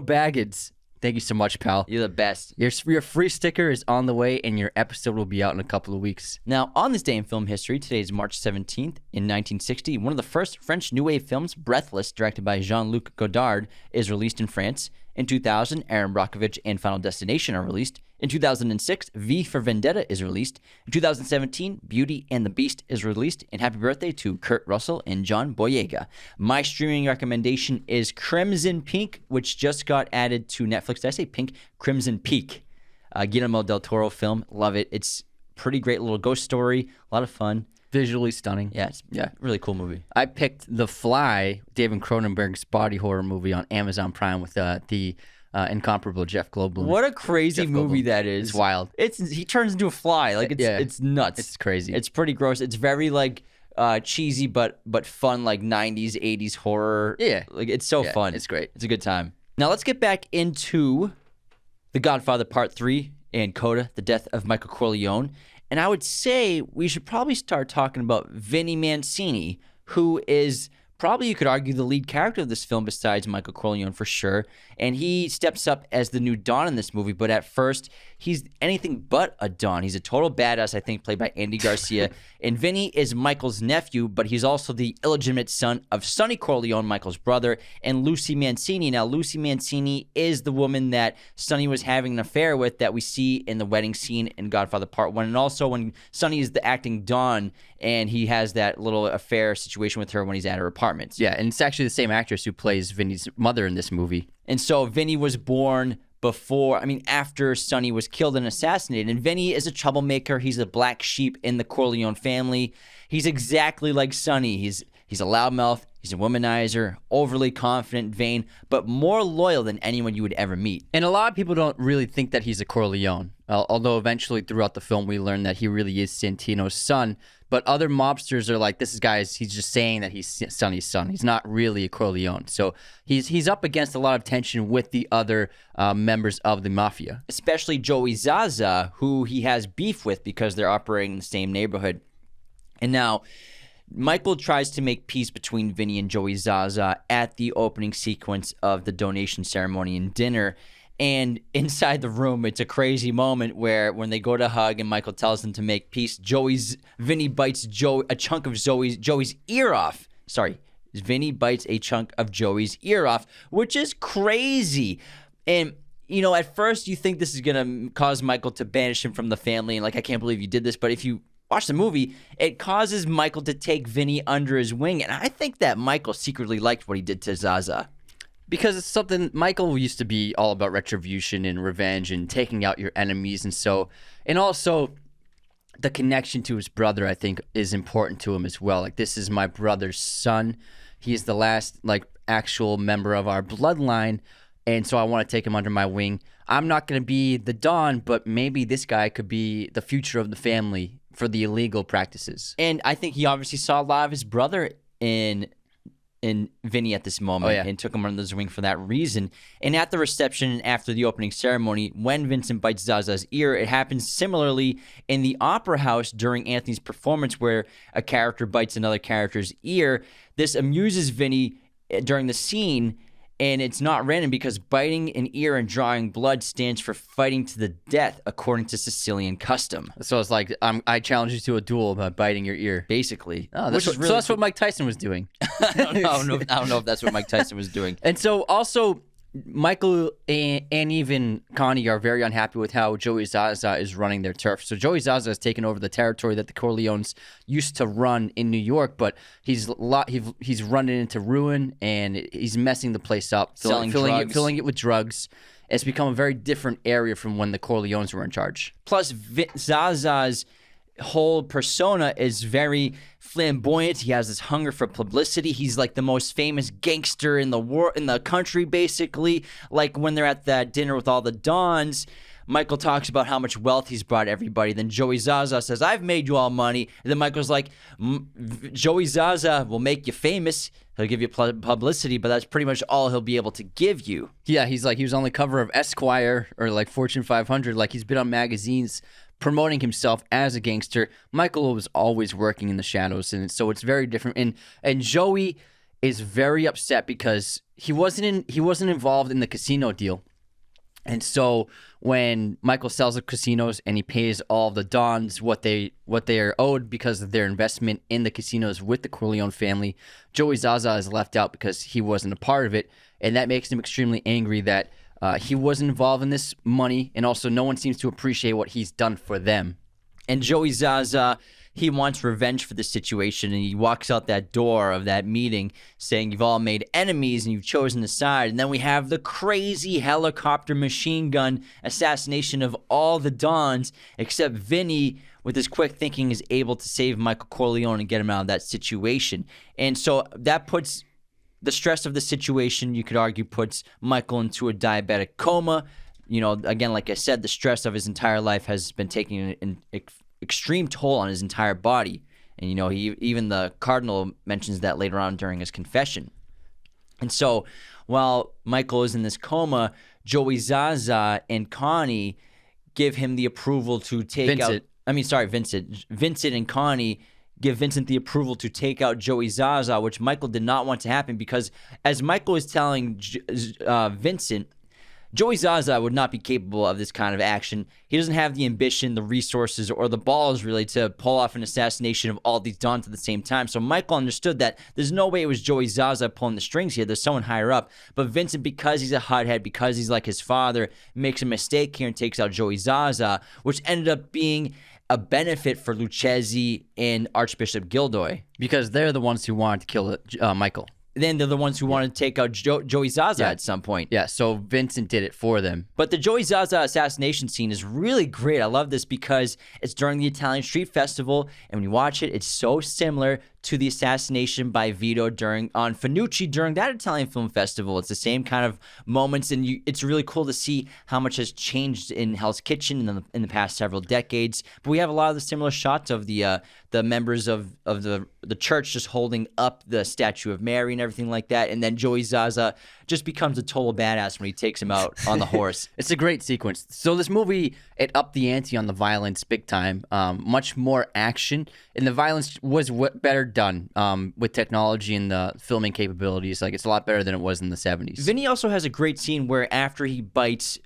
Baggins, thank you so much, pal.
You're the best.
Your free sticker is on the way, and your episode will be out in a couple of weeks.
Now, on this day in film history, today is March 17th. In 1960, one of the first French New Wave films, Breathless, directed by Jean-Luc Godard, is released in France. In 2000, Aaron Brockovich and Final Destination are released. In 2006, V for Vendetta is released. In 2017, Beauty and the Beast is released. And happy birthday to Kurt Russell and John Boyega. My streaming recommendation is Crimson Peak, which just got added to Netflix. Did I say Pink? Crimson Peak. Guillermo del Toro film. Love it. It's pretty great little ghost story. A lot of fun.
Visually stunning.
Yeah, it's really cool movie.
I picked The Fly, David Cronenberg's body horror movie on Amazon Prime with the incomparable Jeff Goldblum.
What a crazy
Jeff
movie
Goldblum.
that is.
It's wild.
He turns into a fly. Like it's nuts.
It's crazy.
It's pretty gross. It's very like cheesy but fun, like 90s, 80s horror.
Yeah.
Like it's so fun.
It's great.
It's a good time. Now let's get back into The Godfather Part 3 and Coda, The Death of Michael Corleone. And I would say we should probably start talking about Vinnie Mancini, who is probably, you could argue, the lead character of this film besides Michael Corleone for sure. And he steps up as the new Don in this movie, but at first, he's anything but a Don. He's a total badass, I think, played by Andy Garcia. And Vinny is Michael's nephew, but he's also the illegitimate son of Sonny Corleone, Michael's brother, and Lucy Mancini. Now, Lucy Mancini is the woman that Sonny was having an affair with that we see in the wedding scene in Godfather Part 1. And also when Sonny is the acting Don, and he has that little affair situation with her when he's at her apartment. apartment.
Yeah, and it's actually the same actress who plays Vinny's mother in this movie.
And so Vinny was born after Sonny was killed and assassinated. And Vinny is a troublemaker. He's a black sheep in the Corleone family. He's exactly like Sonny. He's a loudmouth. He's a womanizer, overly confident, vain, but more loyal than anyone you would ever meet.
And a lot of people don't really think that he's a Corleone, although eventually throughout the film we learn that he really is Santino's son. But other mobsters are like, he's just saying that he's Sonny's son. He's not really a Corleone. So he's up against a lot of tension with the other members of the mafia.
Especially Joey Zaza, who he has beef with because they're operating in the same neighborhood. And now Michael tries to make peace between Vinny and Joey Zaza at the opening sequence of the donation ceremony and dinner. And inside the room, it's a crazy moment where when they go to hug and Michael tells them to make peace, Vinny bites a chunk of Joey's ear off. Sorry, Vinny bites a chunk of Joey's ear off, which is crazy. And, at first you think this is going to cause Michael to banish him from the family. And I can't believe you did this. But if you watch the movie, it causes Michael to take Vinny under his wing. And I think that Michael secretly liked what he did to Zaza.
Because it's something, Michael used to be all about retribution and revenge and taking out your enemies. And also the connection to his brother, I think, is important to him as well. This is my brother's son. He is the last, actual member of our bloodline. And so I want to take him under my wing. I'm not going to be the Don, but maybe this guy could be the future of the family for the illegal practices.
And I think he obviously saw a lot of his brother in Vinny at this moment and took him under his wing for that reason. And at the reception after the opening ceremony, when Vincent bites Zaza's ear, it happens similarly in the opera house during Anthony's performance where a character bites another character's ear. This amuses Vinny during the scene, and it's not random because biting an ear and drawing blood stands for fighting to the death according to Sicilian custom.
So it's I challenge you to a duel by biting your ear.
Basically.
Oh, that's what Mike Tyson was doing.
I don't know if that's what Mike Tyson was doing.
And so also Michael and even Connie are very unhappy with how Joey Zaza is running their turf. So Joey Zaza has taken over the territory that the Corleones used to run in New York, but he's running into ruin and he's messing the place up, filling it with drugs. It's become a very different area from when the Corleones were in charge.
Plus, Zaza's whole persona is very flamboyant. He has this hunger for publicity. He's the most famous gangster in the country, basically. When they're at that dinner with all the Dons, Michael talks about how much wealth he's brought everybody. Then Joey Zaza says, "I've made you all money." And then Michael's like, "Joey Zaza will make you famous. He'll give you publicity, but that's pretty much all he'll be able to give you."
Yeah, he was on the cover of Esquire or Fortune 500. He's been on magazines promoting himself as a gangster. Michael was always working in the shadows, and so it's very different. And Joey is very upset because he wasn't involved in the casino deal. And so when Michael sells the casinos and he pays all the Dons what they are owed because of their investment in the casinos with the Corleone family, Joey Zaza is left out because he wasn't a part of it, and that makes him extremely angry that he wasn't involved in this money, and also no one seems to appreciate what he's done for them.
And Joey Zaza, he wants revenge for this situation, and he walks out that door of that meeting saying, "You've all made enemies and you've chosen a side." And then we have the crazy helicopter machine gun assassination of all the Dons, except Vinny, with his quick thinking, is able to save Michael Corleone and get him out of that situation. And so that puts the stress of the situation, you could argue, puts Michael into a diabetic coma. Again, like I said, the stress of his entire life has been taking an extreme toll on his entire body. And, even the Cardinal mentions that later on during his confession. And so while Michael is in this coma, Joey Zaza and Connie give him the approval to take out... Vincent and Connie give Vincent the approval to take out Joey Zaza, which Michael did not want to happen because, as Michael is telling Vincent, Joey Zaza would not be capable of this kind of action. He doesn't have the ambition, the resources, or the balls really to pull off an assassination of all these Dons at the same time. So Michael understood that there's no way it was Joey Zaza pulling the strings here. There's someone higher up. But Vincent, because he's a hothead, because he's like his father, makes a mistake here and takes out Joey Zaza, which ended up being a benefit for Lucchesi and Archbishop Gildoy.
Because they're the ones who wanted to kill Michael.
Then they're the ones who wanted to take out Joey Zaza at some point.
Yeah, so Vincent did it for them.
But the Joey Zaza assassination scene is really great. I love this because it's during the Italian Street Festival, and when you watch it, it's so similar to the assassination by Vito on Fanucci during that Italian Film Festival. It's the same kind of moments, and it's really cool to see how much has changed in Hell's Kitchen in the past several decades. But we have a lot of the similar shots of the members of the church just holding up the statue of Mary and everything like that, and then Joey Zaza just becomes a total badass when he takes him out on the horse.
It's a great sequence. So this movie, it upped the ante on the violence big time. Much more action, and the violence was better done with technology and the filming capabilities. Like, it's a lot better than it was in the 70s.
Vinny also has a great scene where after he bites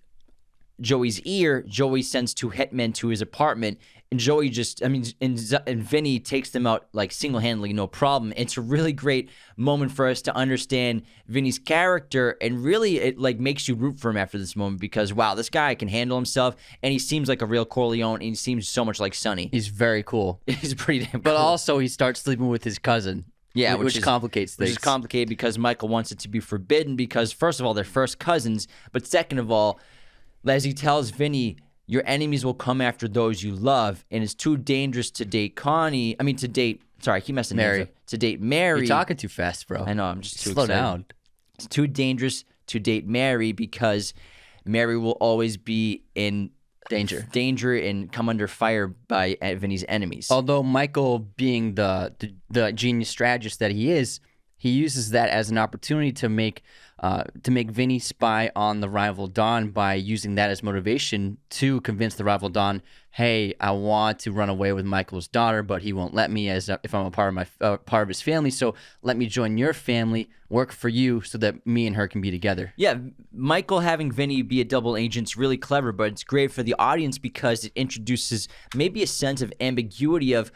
Joey's ear, Joey sends two hitmen to his apartment, and Joey and Vinny takes them out like single-handedly, no problem. It's a really great moment for us to understand Vinny's character, and really it like makes you root for him after this moment because, wow, this guy can handle himself, and he seems like a real Corleone, and he seems so much like Sonny.
He's very cool.
He's pretty damn cool.
But also he starts sleeping with his cousin.
Yeah,
which complicates things.
Which is complicated because Michael wants it to be forbidden because, first of all, they're first cousins, but second of all, as he tells Vinny, your enemies will come after those you love, and it's too dangerous to date I keep messing
Mary.
Names up. To date Mary.
You're talking too fast, bro.
I know, I'm just too
Slow
excited.
down.
It's too dangerous to date Mary because Mary will always be in danger and come under fire by Vinny's enemies.
Although Michael, being the genius strategist that he is, he uses that as an opportunity to make Vinny spy on the rival Don by using that as motivation to convince the rival Don, hey, I want to run away with Michael's daughter, but he won't let me if I'm a part of his family. So let me join your family, work for you, so that me and her can be together.
Yeah, Michael having Vinny be a double agent's really clever, but it's great for the audience because it introduces maybe a sense of ambiguity of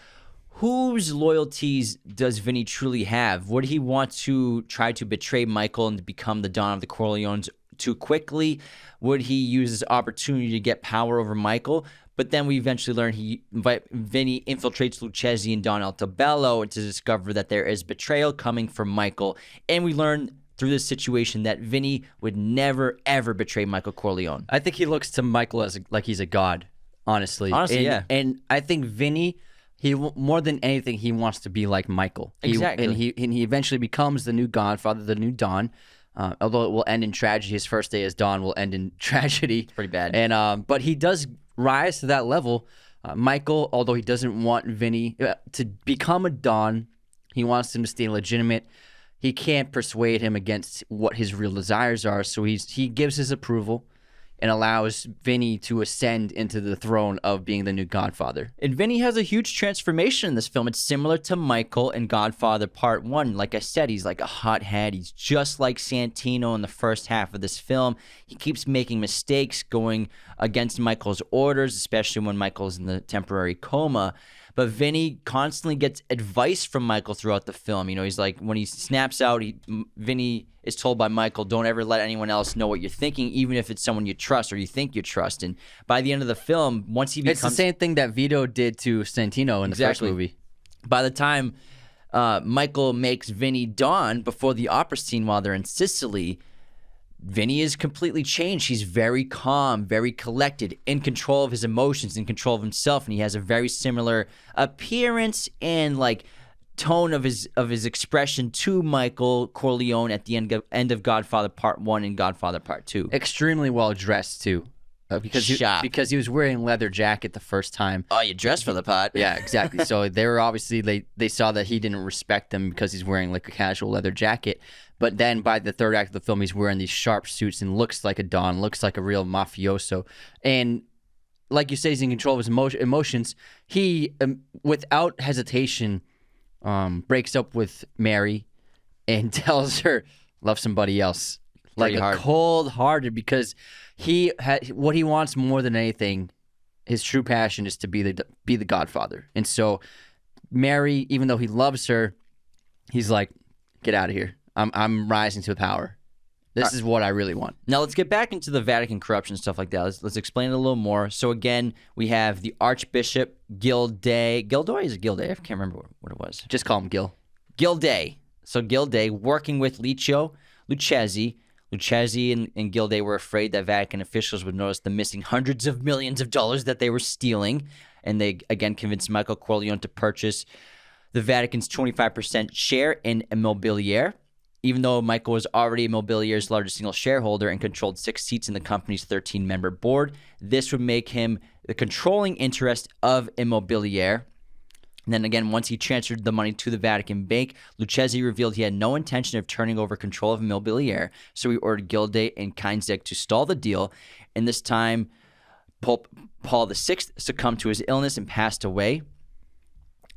whose loyalties does Vinny truly have? Would he want to try to betray Michael and become the Don of the Corleones too quickly? Would he use this opportunity to get power over Michael? But then we eventually learn Vinny infiltrates Lucchesi and Don Altobello to discover that there is betrayal coming from Michael. And we learn through this situation that Vinny would never, ever betray Michael Corleone.
I think he looks to Michael as like he's a god, honestly.
Yeah.
And I think Vinny, more than anything, he wants to be like Michael.
Exactly.
And he eventually becomes the new Godfather, the new Don. Although it will end in tragedy, his first day as Don will end in tragedy. It's
pretty bad.
And but he does rise to that level. Michael, although he doesn't want Vinny to become a Don, he wants him to stay legitimate. He can't persuade him against what his real desires are, so he gives his approval and allows Vinny to ascend into the throne of being the new Godfather.
And Vinny has a huge transformation in this film. It's similar to Michael in Godfather Part 1. Like I said, he's like a hothead. He's just like Santino in the first half of this film. He keeps making mistakes, going against Michael's orders, especially when Michael's in the temporary coma. But Vinny constantly gets advice from Michael throughout the film. You know, he's like, when he snaps out, Vinny is told by Michael, don't ever let anyone else know what you're thinking, even if it's someone you trust or you think you trust. And by the end of the film, once he becomes...
It's the same thing that Vito did to Santino in the first movie.
By the time Michael makes Vinny Don before the opera scene while they're in Sicily, Vinny is completely changed. He's very calm, very collected, in control of his emotions, in control of himself, and he has a very similar appearance and like tone of his expression to Michael Corleone at the end of Godfather Part 1 and Godfather Part 2.
Extremely well dressed too. Because he was wearing a leather jacket the first time.
Oh, you dressed for the part.
Yeah, exactly. So they were obviously they saw that he didn't respect them because he's wearing like a casual leather jacket. But then by the third act of the film, he's wearing these sharp suits and looks like a Don, looks like a real mafioso. And like you say, he's in control of his emotions. He, without hesitation, breaks up with Mary and tells her, love somebody else. Like a cold-hearted, because what he wants more than anything, his true passion is to be the Godfather. And so Mary, even though he loves her, he's like, get out of here. I'm rising to power. This is what I really want.
Now let's get back into the Vatican corruption and stuff like that. Let's explain it a little more. So again, we have the Archbishop Gildoy? Is it Gilday? I can't remember what it was.
Just call him Gil.
Gilday. So Gilday working with Licio Lucchesi. Lucchesi and Gilday were afraid that Vatican officials would notice the missing hundreds of millions of dollars that they were stealing. And they, again, convinced Michael Corleone to purchase the Vatican's 25% share in Immobiliare. Even though Michael was already Immobiliare's largest single shareholder and controlled 6 seats in the company's 13-member board, this would make him the controlling interest of Immobiliare. And then again, once he transferred the money to the Vatican Bank, Lucchesi revealed he had no intention of turning over control of Immobiliare, so he ordered Gilday and Kinzig to stall the deal. And this time, Pope Paul VI succumbed to his illness and passed away.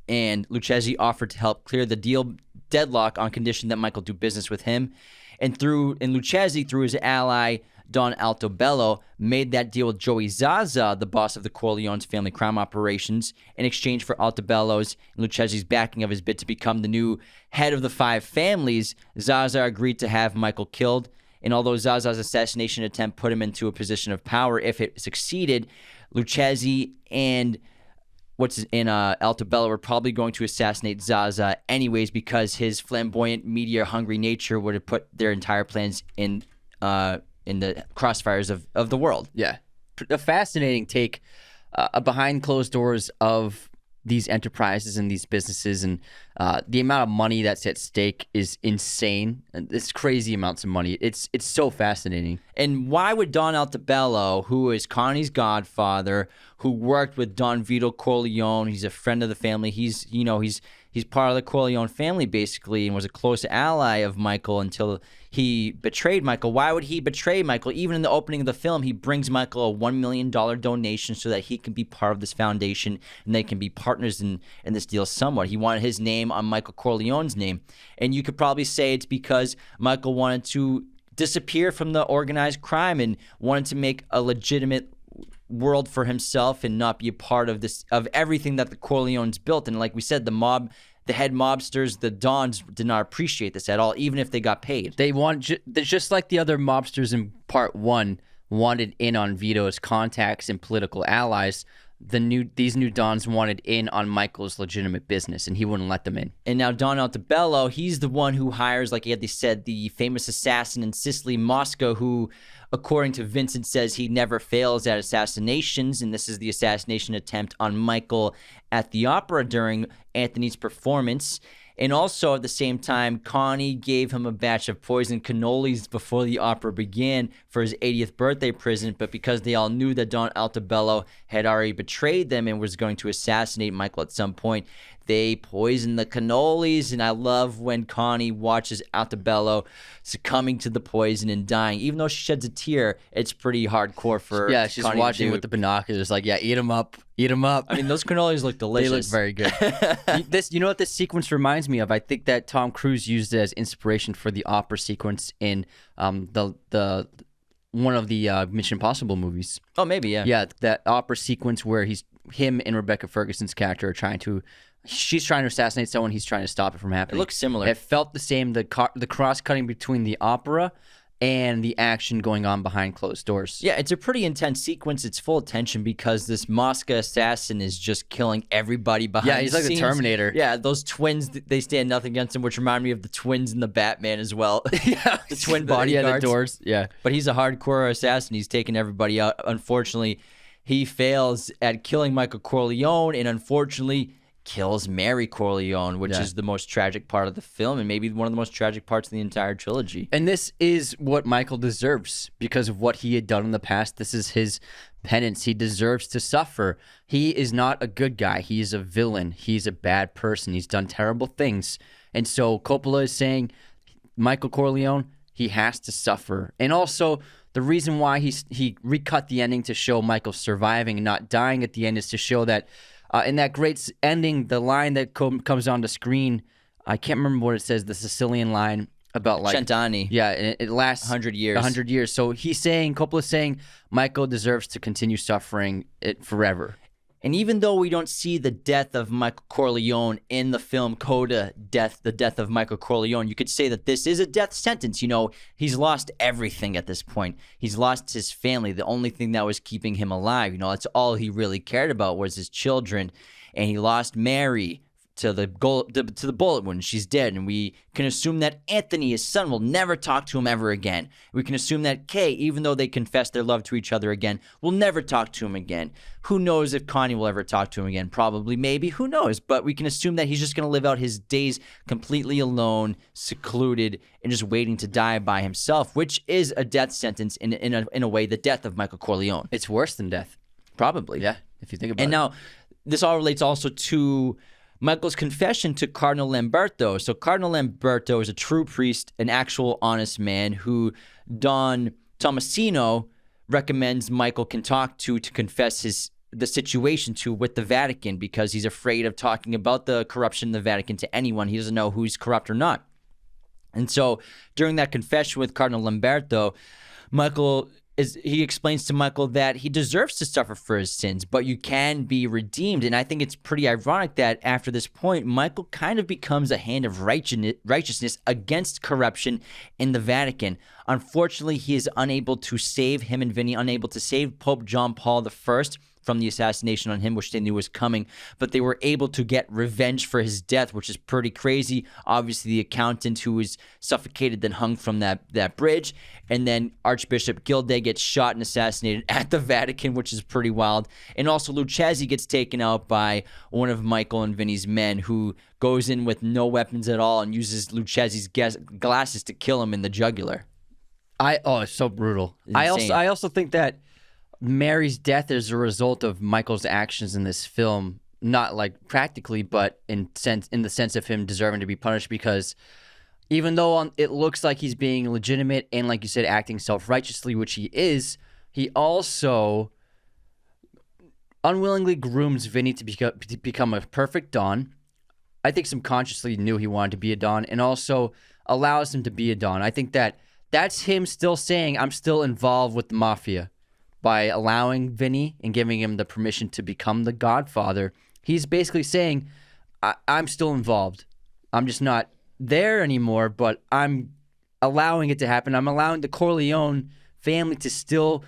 And Lucchesi offered to help clear the deal deadlock on condition that Michael do business with him. And Lucchesi, through his ally Don Altobello, made that deal with Joey Zaza, the boss of the Corleone's family crime operations, in exchange for Altobello's and Lucchesi's backing of his bid to become the new head of the 5 families. Zaza agreed to have Michael killed, and although Zaza's assassination attempt put him into a position of power if it succeeded, Lucchesi and Altobello were probably going to assassinate Zaza anyways, because his flamboyant, media-hungry nature would have put their entire plans in the crossfires of the world.
Yeah. A fascinating take behind closed doors of these enterprises and these businesses, and the amount of money that's at stake is insane. It's crazy amounts of money. It's so fascinating.
And why would Don Altobello, who is Connie's godfather, who worked with Don Vito Corleone, he's a friend of the family, he's part of the Corleone family basically, and was a close ally of Michael until he betrayed Michael. Why would he betray Michael? Even in the opening of the film, he brings Michael a $1 million donation so that he can be part of this foundation and they can be partners in this deal somewhat. He wanted his name on Michael Corleone's name. And you could probably say it's because Michael wanted to disappear from the organized crime and wanted to make a legitimate world for himself and not be a part of everything that the Corleones built. And like we said, the head mobsters, the Dons, did not appreciate this at all, even if they got paid.
They want, just like the other mobsters in part 1 wanted in on Vito's contacts and political allies, these new Dons wanted in on Michael's legitimate business, and he wouldn't let them in.
And now Don Altobello, he's the one who hires, like they said, the famous assassin in Sicily, Mosca, who, according to Vincent, says he never fails at assassinations, and this is the assassination attempt on Michael at the opera during Anthony's performance. And also, at the same time, Connie gave him a batch of poisoned cannolis before the opera began for his 80th birthday present, but because they all knew that Don Altobello had already betrayed them and was going to assassinate Michael at some point, they poisoned the cannolis. And I love when Connie watches Altobello succumbing to the poison and dying. Even though she sheds a tear, it's pretty hardcore for
she's
Connie
watching with the binoculars, like, eat them up. Eat them up.
I mean, those cannolis look delicious.
They look very good. You know what this sequence reminds me of? I think that Tom Cruise used it as inspiration for the opera sequence in the one of the Mission Impossible movies.
Oh, maybe, yeah.
Yeah, that opera sequence where him and Rebecca Ferguson's character are she's trying to assassinate someone, he's trying to stop it from happening.
It looks similar.
It felt the same, the cross-cutting between the opera and the action going on behind closed doors.
Yeah, it's a pretty intense sequence. It's full of tension because this Mosca assassin is just killing everybody behind the scenes.
Yeah, he's like the Terminator.
Yeah, those twins, they stand nothing against him, which remind me of the twins in the Batman as well.
Yeah,
the twin bodyguards.
Yeah, the doors. Yeah.
But he's a hardcore assassin. He's taking everybody out. Unfortunately, he fails at killing Michael Corleone, and unfortunately kills Mary Corleone, which is the most tragic part of the film and maybe one of the most tragic parts of the entire trilogy.
And this is what Michael deserves because of what he had done in the past. This is his penance. He deserves to suffer. He is not a good guy. He is a villain. He's a bad person. He's done terrible things. And so Coppola is saying, Michael Corleone, he has to suffer. And also, the reason why he recut the ending to show Michael surviving and not dying at the end is to show that in that great ending, the line that comes on the screen, I can't remember what it says, the Sicilian line about like...
Cent'anni.
Yeah, it lasts...
100 years.
100 years. So Coppola's saying Michael deserves to continue suffering it forever.
And even though we don't see the death of Michael Corleone in the film Coda, the death of Michael Corleone, you could say that this is a death sentence. He's lost everything at this point. He's lost his family. The only thing that was keeping him alive, that's all he really cared about was his children. And he lost Mary to the bullet wound. She's dead. And we can assume that Anthony, his son, will never talk to him ever again. We can assume that Kay, even though they confess their love to each other again, will never talk to him again. Who knows if Connie will ever talk to him again? Probably, maybe. Who knows? But we can assume that he's just going to live out his days completely alone, secluded, and just waiting to die by himself, which is a death sentence in a way, the death of Michael Corleone.
It's worse than death.
Probably.
Yeah, if you think about it.
And now, this all relates also to Michael's confession to Cardinal Lamberto. So Cardinal Lamberto is a true priest, an actual honest man who Don Tomasino recommends Michael can talk to confess the situation to with the Vatican, because he's afraid of talking about the corruption in the Vatican to anyone. He doesn't know who's corrupt or not. And so during that confession with Cardinal Lamberto, he explains to Michael that he deserves to suffer for his sins, but you can be redeemed. And I think it's pretty ironic that after this point, Michael kind of becomes a hand of righteousness against corruption in the Vatican. Unfortunately, he is unable to save him and Vinny, unable to save Pope John Paul I from the assassination on him, which they knew was coming, but they were able to get revenge for his death, which is pretty crazy. Obviously, the accountant who was suffocated then hung from that bridge, and then Archbishop Gilday gets shot and assassinated at the Vatican, which is pretty wild. And also Lucchesi gets taken out by one of Michael and Vinny's men, who goes in with no weapons at all and uses Lucchesi's glasses to kill him in the jugular.
It's so brutal. I also think that Mary's death is a result of Michael's actions in this film, not like practically, but in the sense of him deserving to be punished, because even though it looks like he's being legitimate and, like you said, acting self-righteously, which he is, he also unwillingly grooms Vinny to become a perfect Don. I think subconsciously knew he wanted to be a Don, and also allows him to be a Don. I think that's him still saying, I'm still involved with the mafia. By allowing Vinny and giving him the permission to become the Godfather, he's basically saying, I'm still involved. I'm just not there anymore, but I'm allowing it to happen. I'm allowing the Corleone family to still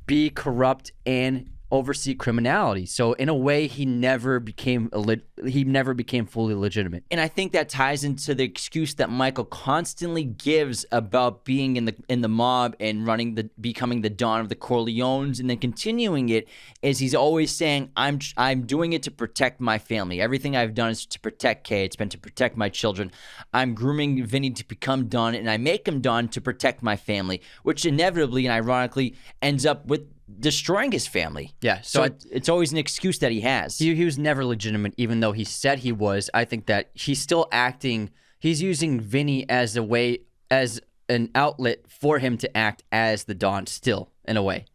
be corrupt and oversee criminality. So in a way, he never became fully legitimate.
And I think that ties into the excuse that Michael constantly gives about being in the mob and becoming the Don of the Corleones, and then continuing it is he's always saying, I'm doing it to protect my family. Everything I've done is to protect Kay. It's been to protect my children. I'm grooming Vinny to become Don, and I make him Don to protect my family, which inevitably and ironically ends up with destroying his family.
Yeah.
So it's always an excuse that he has.
He was never legitimate, even though he said he was. I think that he's still acting. He's using Vinny as an outlet for him to act as the Don still, in a way.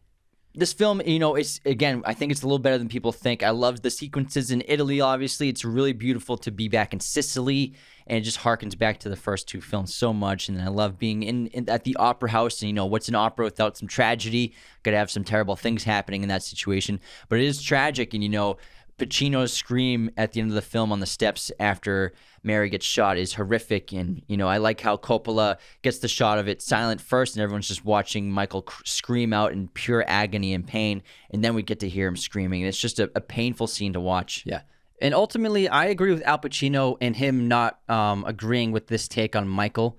This film, it's, again, I think it's a little better than people think. I love the sequences in Italy, obviously. It's really beautiful to be back in Sicily, and it just harkens back to the first two films so much. And I love being at the opera house. And, what's an opera without some tragedy? Got to have some terrible things happening in that situation. But it is tragic, and, Pacino's scream at the end of the film on the steps after Mary gets shot is horrific. And, I like how Coppola gets the shot of it silent first, and everyone's just watching Michael scream out in pure agony and pain. And then we get to hear him screaming. And it's just a painful scene to watch.
Yeah. And ultimately, I agree with Al Pacino and him not agreeing with this take on Michael.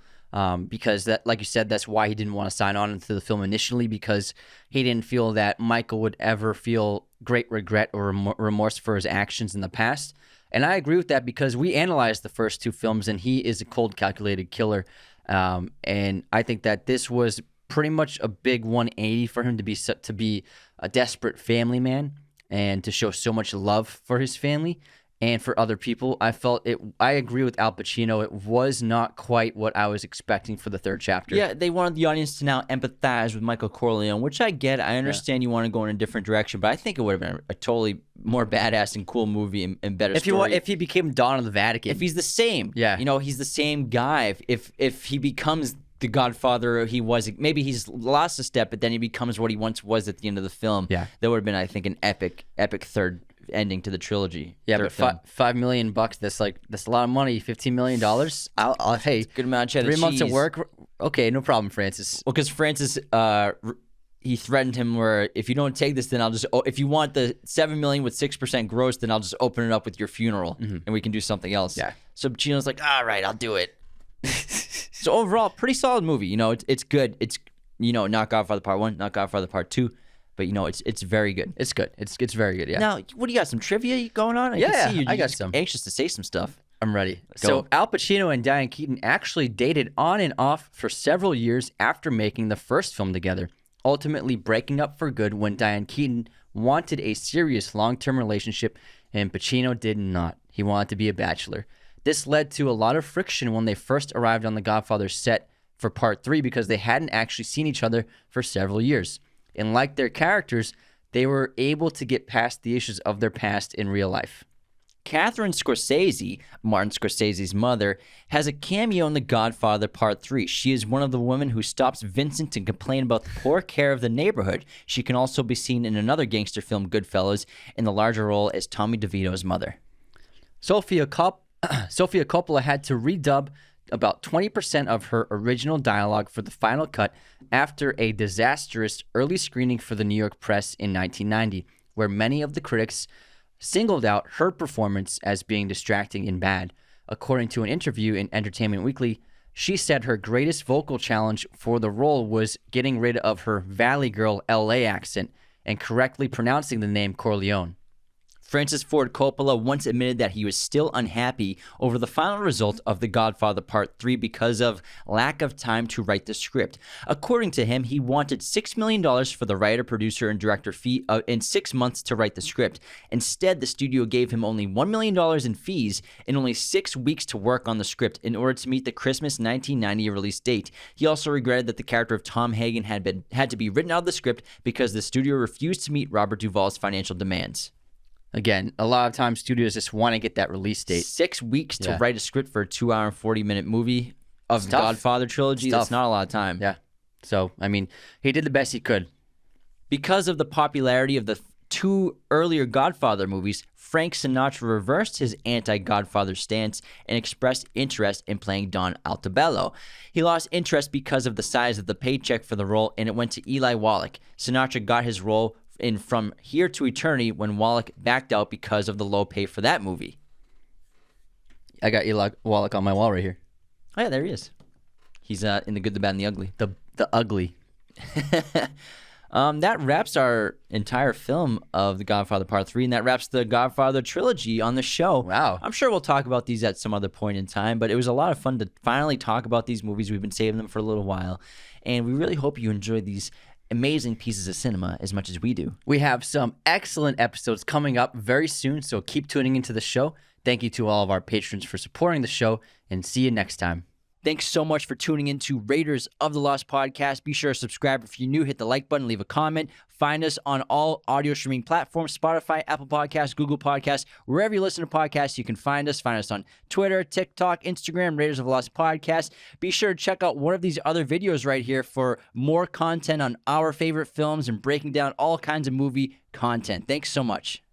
Because that, like you said, that's why he didn't want to sign on to the film initially, because he didn't feel that Michael would ever feel great regret or remorse for his actions in the past. And I agree with that, because we analyzed the first two films, and he is a cold, calculated killer. And I think that this was pretty much a big 180 for him to be a desperate family man and to show so much love for his family and for other people. I agree with Al Pacino. It was not quite what I was expecting for the third chapter.
Yeah, they wanted the audience to now empathize with Michael Corleone, which I get. I understand you want to go in a different direction, but I think it would have been a totally more badass and cool movie and better story.
If he became Don of the Vatican.
If he's the same.
Yeah.
He's the same guy. If he becomes the Godfather he was, maybe he's lost a step, but then he becomes what he once was at the end of the film.
Yeah.
That would have been, I think, an epic third ending to the trilogy.
Yeah,
third
but
film.
$5 million, that's a lot of money. $15 million. I'll hey,
Good amount of cheddar
3 months of
cheese.
work. Okay, no problem, Francis.
Well, because Francis, he threatened him where if you don't take this, then I'll just if you want the $7 million with 6% gross, then I'll just open it up with your funeral and we can do something else.
Yeah.
So Pacino's like, all right, I'll do it. So overall, pretty solid movie. You know, it's good. It's not Godfather Part 1, not Godfather Part 2, but it's very good.
It's good. It's very good. Yeah.
Now, what do you got? Some trivia going on?
Yeah,
can see you're
I got
just
some.
Anxious to say some stuff.
I'm ready.
Go.
So Al Pacino and Diane Keaton actually dated on and off for several years after making the first film together, ultimately breaking up for good when Diane Keaton wanted a serious long-term relationship and Pacino did not. He wanted to be a bachelor. This led to a lot of friction when they first arrived on the Godfather set for Part 3 because they hadn't actually seen each other for several years. And like their characters, they were able to get past the issues of their past in real life.
Catherine Scorsese, Martin Scorsese's mother, has a cameo in The Godfather Part 3. She is one of the women who stops Vincent to complain about the poor care of the neighborhood. She can also be seen in another gangster film, Goodfellas, in the larger role as Tommy DeVito's mother.
Sofia Coppola had to redub about 20% of her original dialogue for the final cut after a disastrous early screening for the New York press in 1990, where many of the critics singled out her performance as being distracting and bad. According to an interview in Entertainment Weekly, she said her greatest vocal challenge for the role was getting rid of her Valley Girl LA accent and correctly pronouncing the name Corleone.
Francis Ford Coppola once admitted that he was still unhappy over the final result of The Godfather Part 3 because of lack of time to write the script. According to him, he wanted $6 million for the writer, producer, and director fee in 6 months to write the script. Instead, the studio gave him only $1 million in fees and only 6 weeks to work on the script in order to meet the Christmas 1990 release date. He also regretted that the character of Tom Hagen had to be written out of the script because the studio refused to meet Robert Duvall's financial demands.
Again, a lot of times studios just want to get that release date.
6 weeks to
Yeah.
write a script for a 2-hour and 40-minute movie of the
tough.
Godfather trilogy.
It's
That's
tough.
not a lot of time.
Yeah. So, I mean, he did the best he could.
Because of the popularity of the 2 earlier Godfather movies, Frank Sinatra reversed his anti-Godfather stance and expressed interest in playing Don Altobello. He lost interest because of the size of the paycheck for the role, and it went to Eli Wallach. Sinatra got his role in From Here to Eternity when Wallach backed out because of the low pay for that movie.
I got Eli Wallach on my wall right here.
Oh, yeah, there he is. He's in The Good, the Bad, and the Ugly.
The ugly.
That wraps our entire film of The Godfather Part 3, and that wraps the Godfather trilogy on the show.
Wow.
I'm sure we'll talk about these at some other point in time, but it was a lot of fun to finally talk about these movies. We've been saving them for a little while, and we really hope you enjoyed these amazing pieces of cinema as much as we do.
We have some excellent episodes coming up very soon, so keep tuning into the show. Thank you to all of our patrons for supporting the show, and see you next time.
Thanks so much for tuning in to Raiders of the Lost podcast. Be sure to subscribe if you're new. Hit the like button, leave a comment. Find us on all audio streaming platforms, Spotify, Apple Podcasts, Google Podcasts, wherever you listen to podcasts, you can find us. Find us on Twitter, TikTok, Instagram, Raiders of the Lost podcast. Be sure to check out one of these other videos right here for more content on our favorite films and breaking down all kinds of movie content. Thanks so much.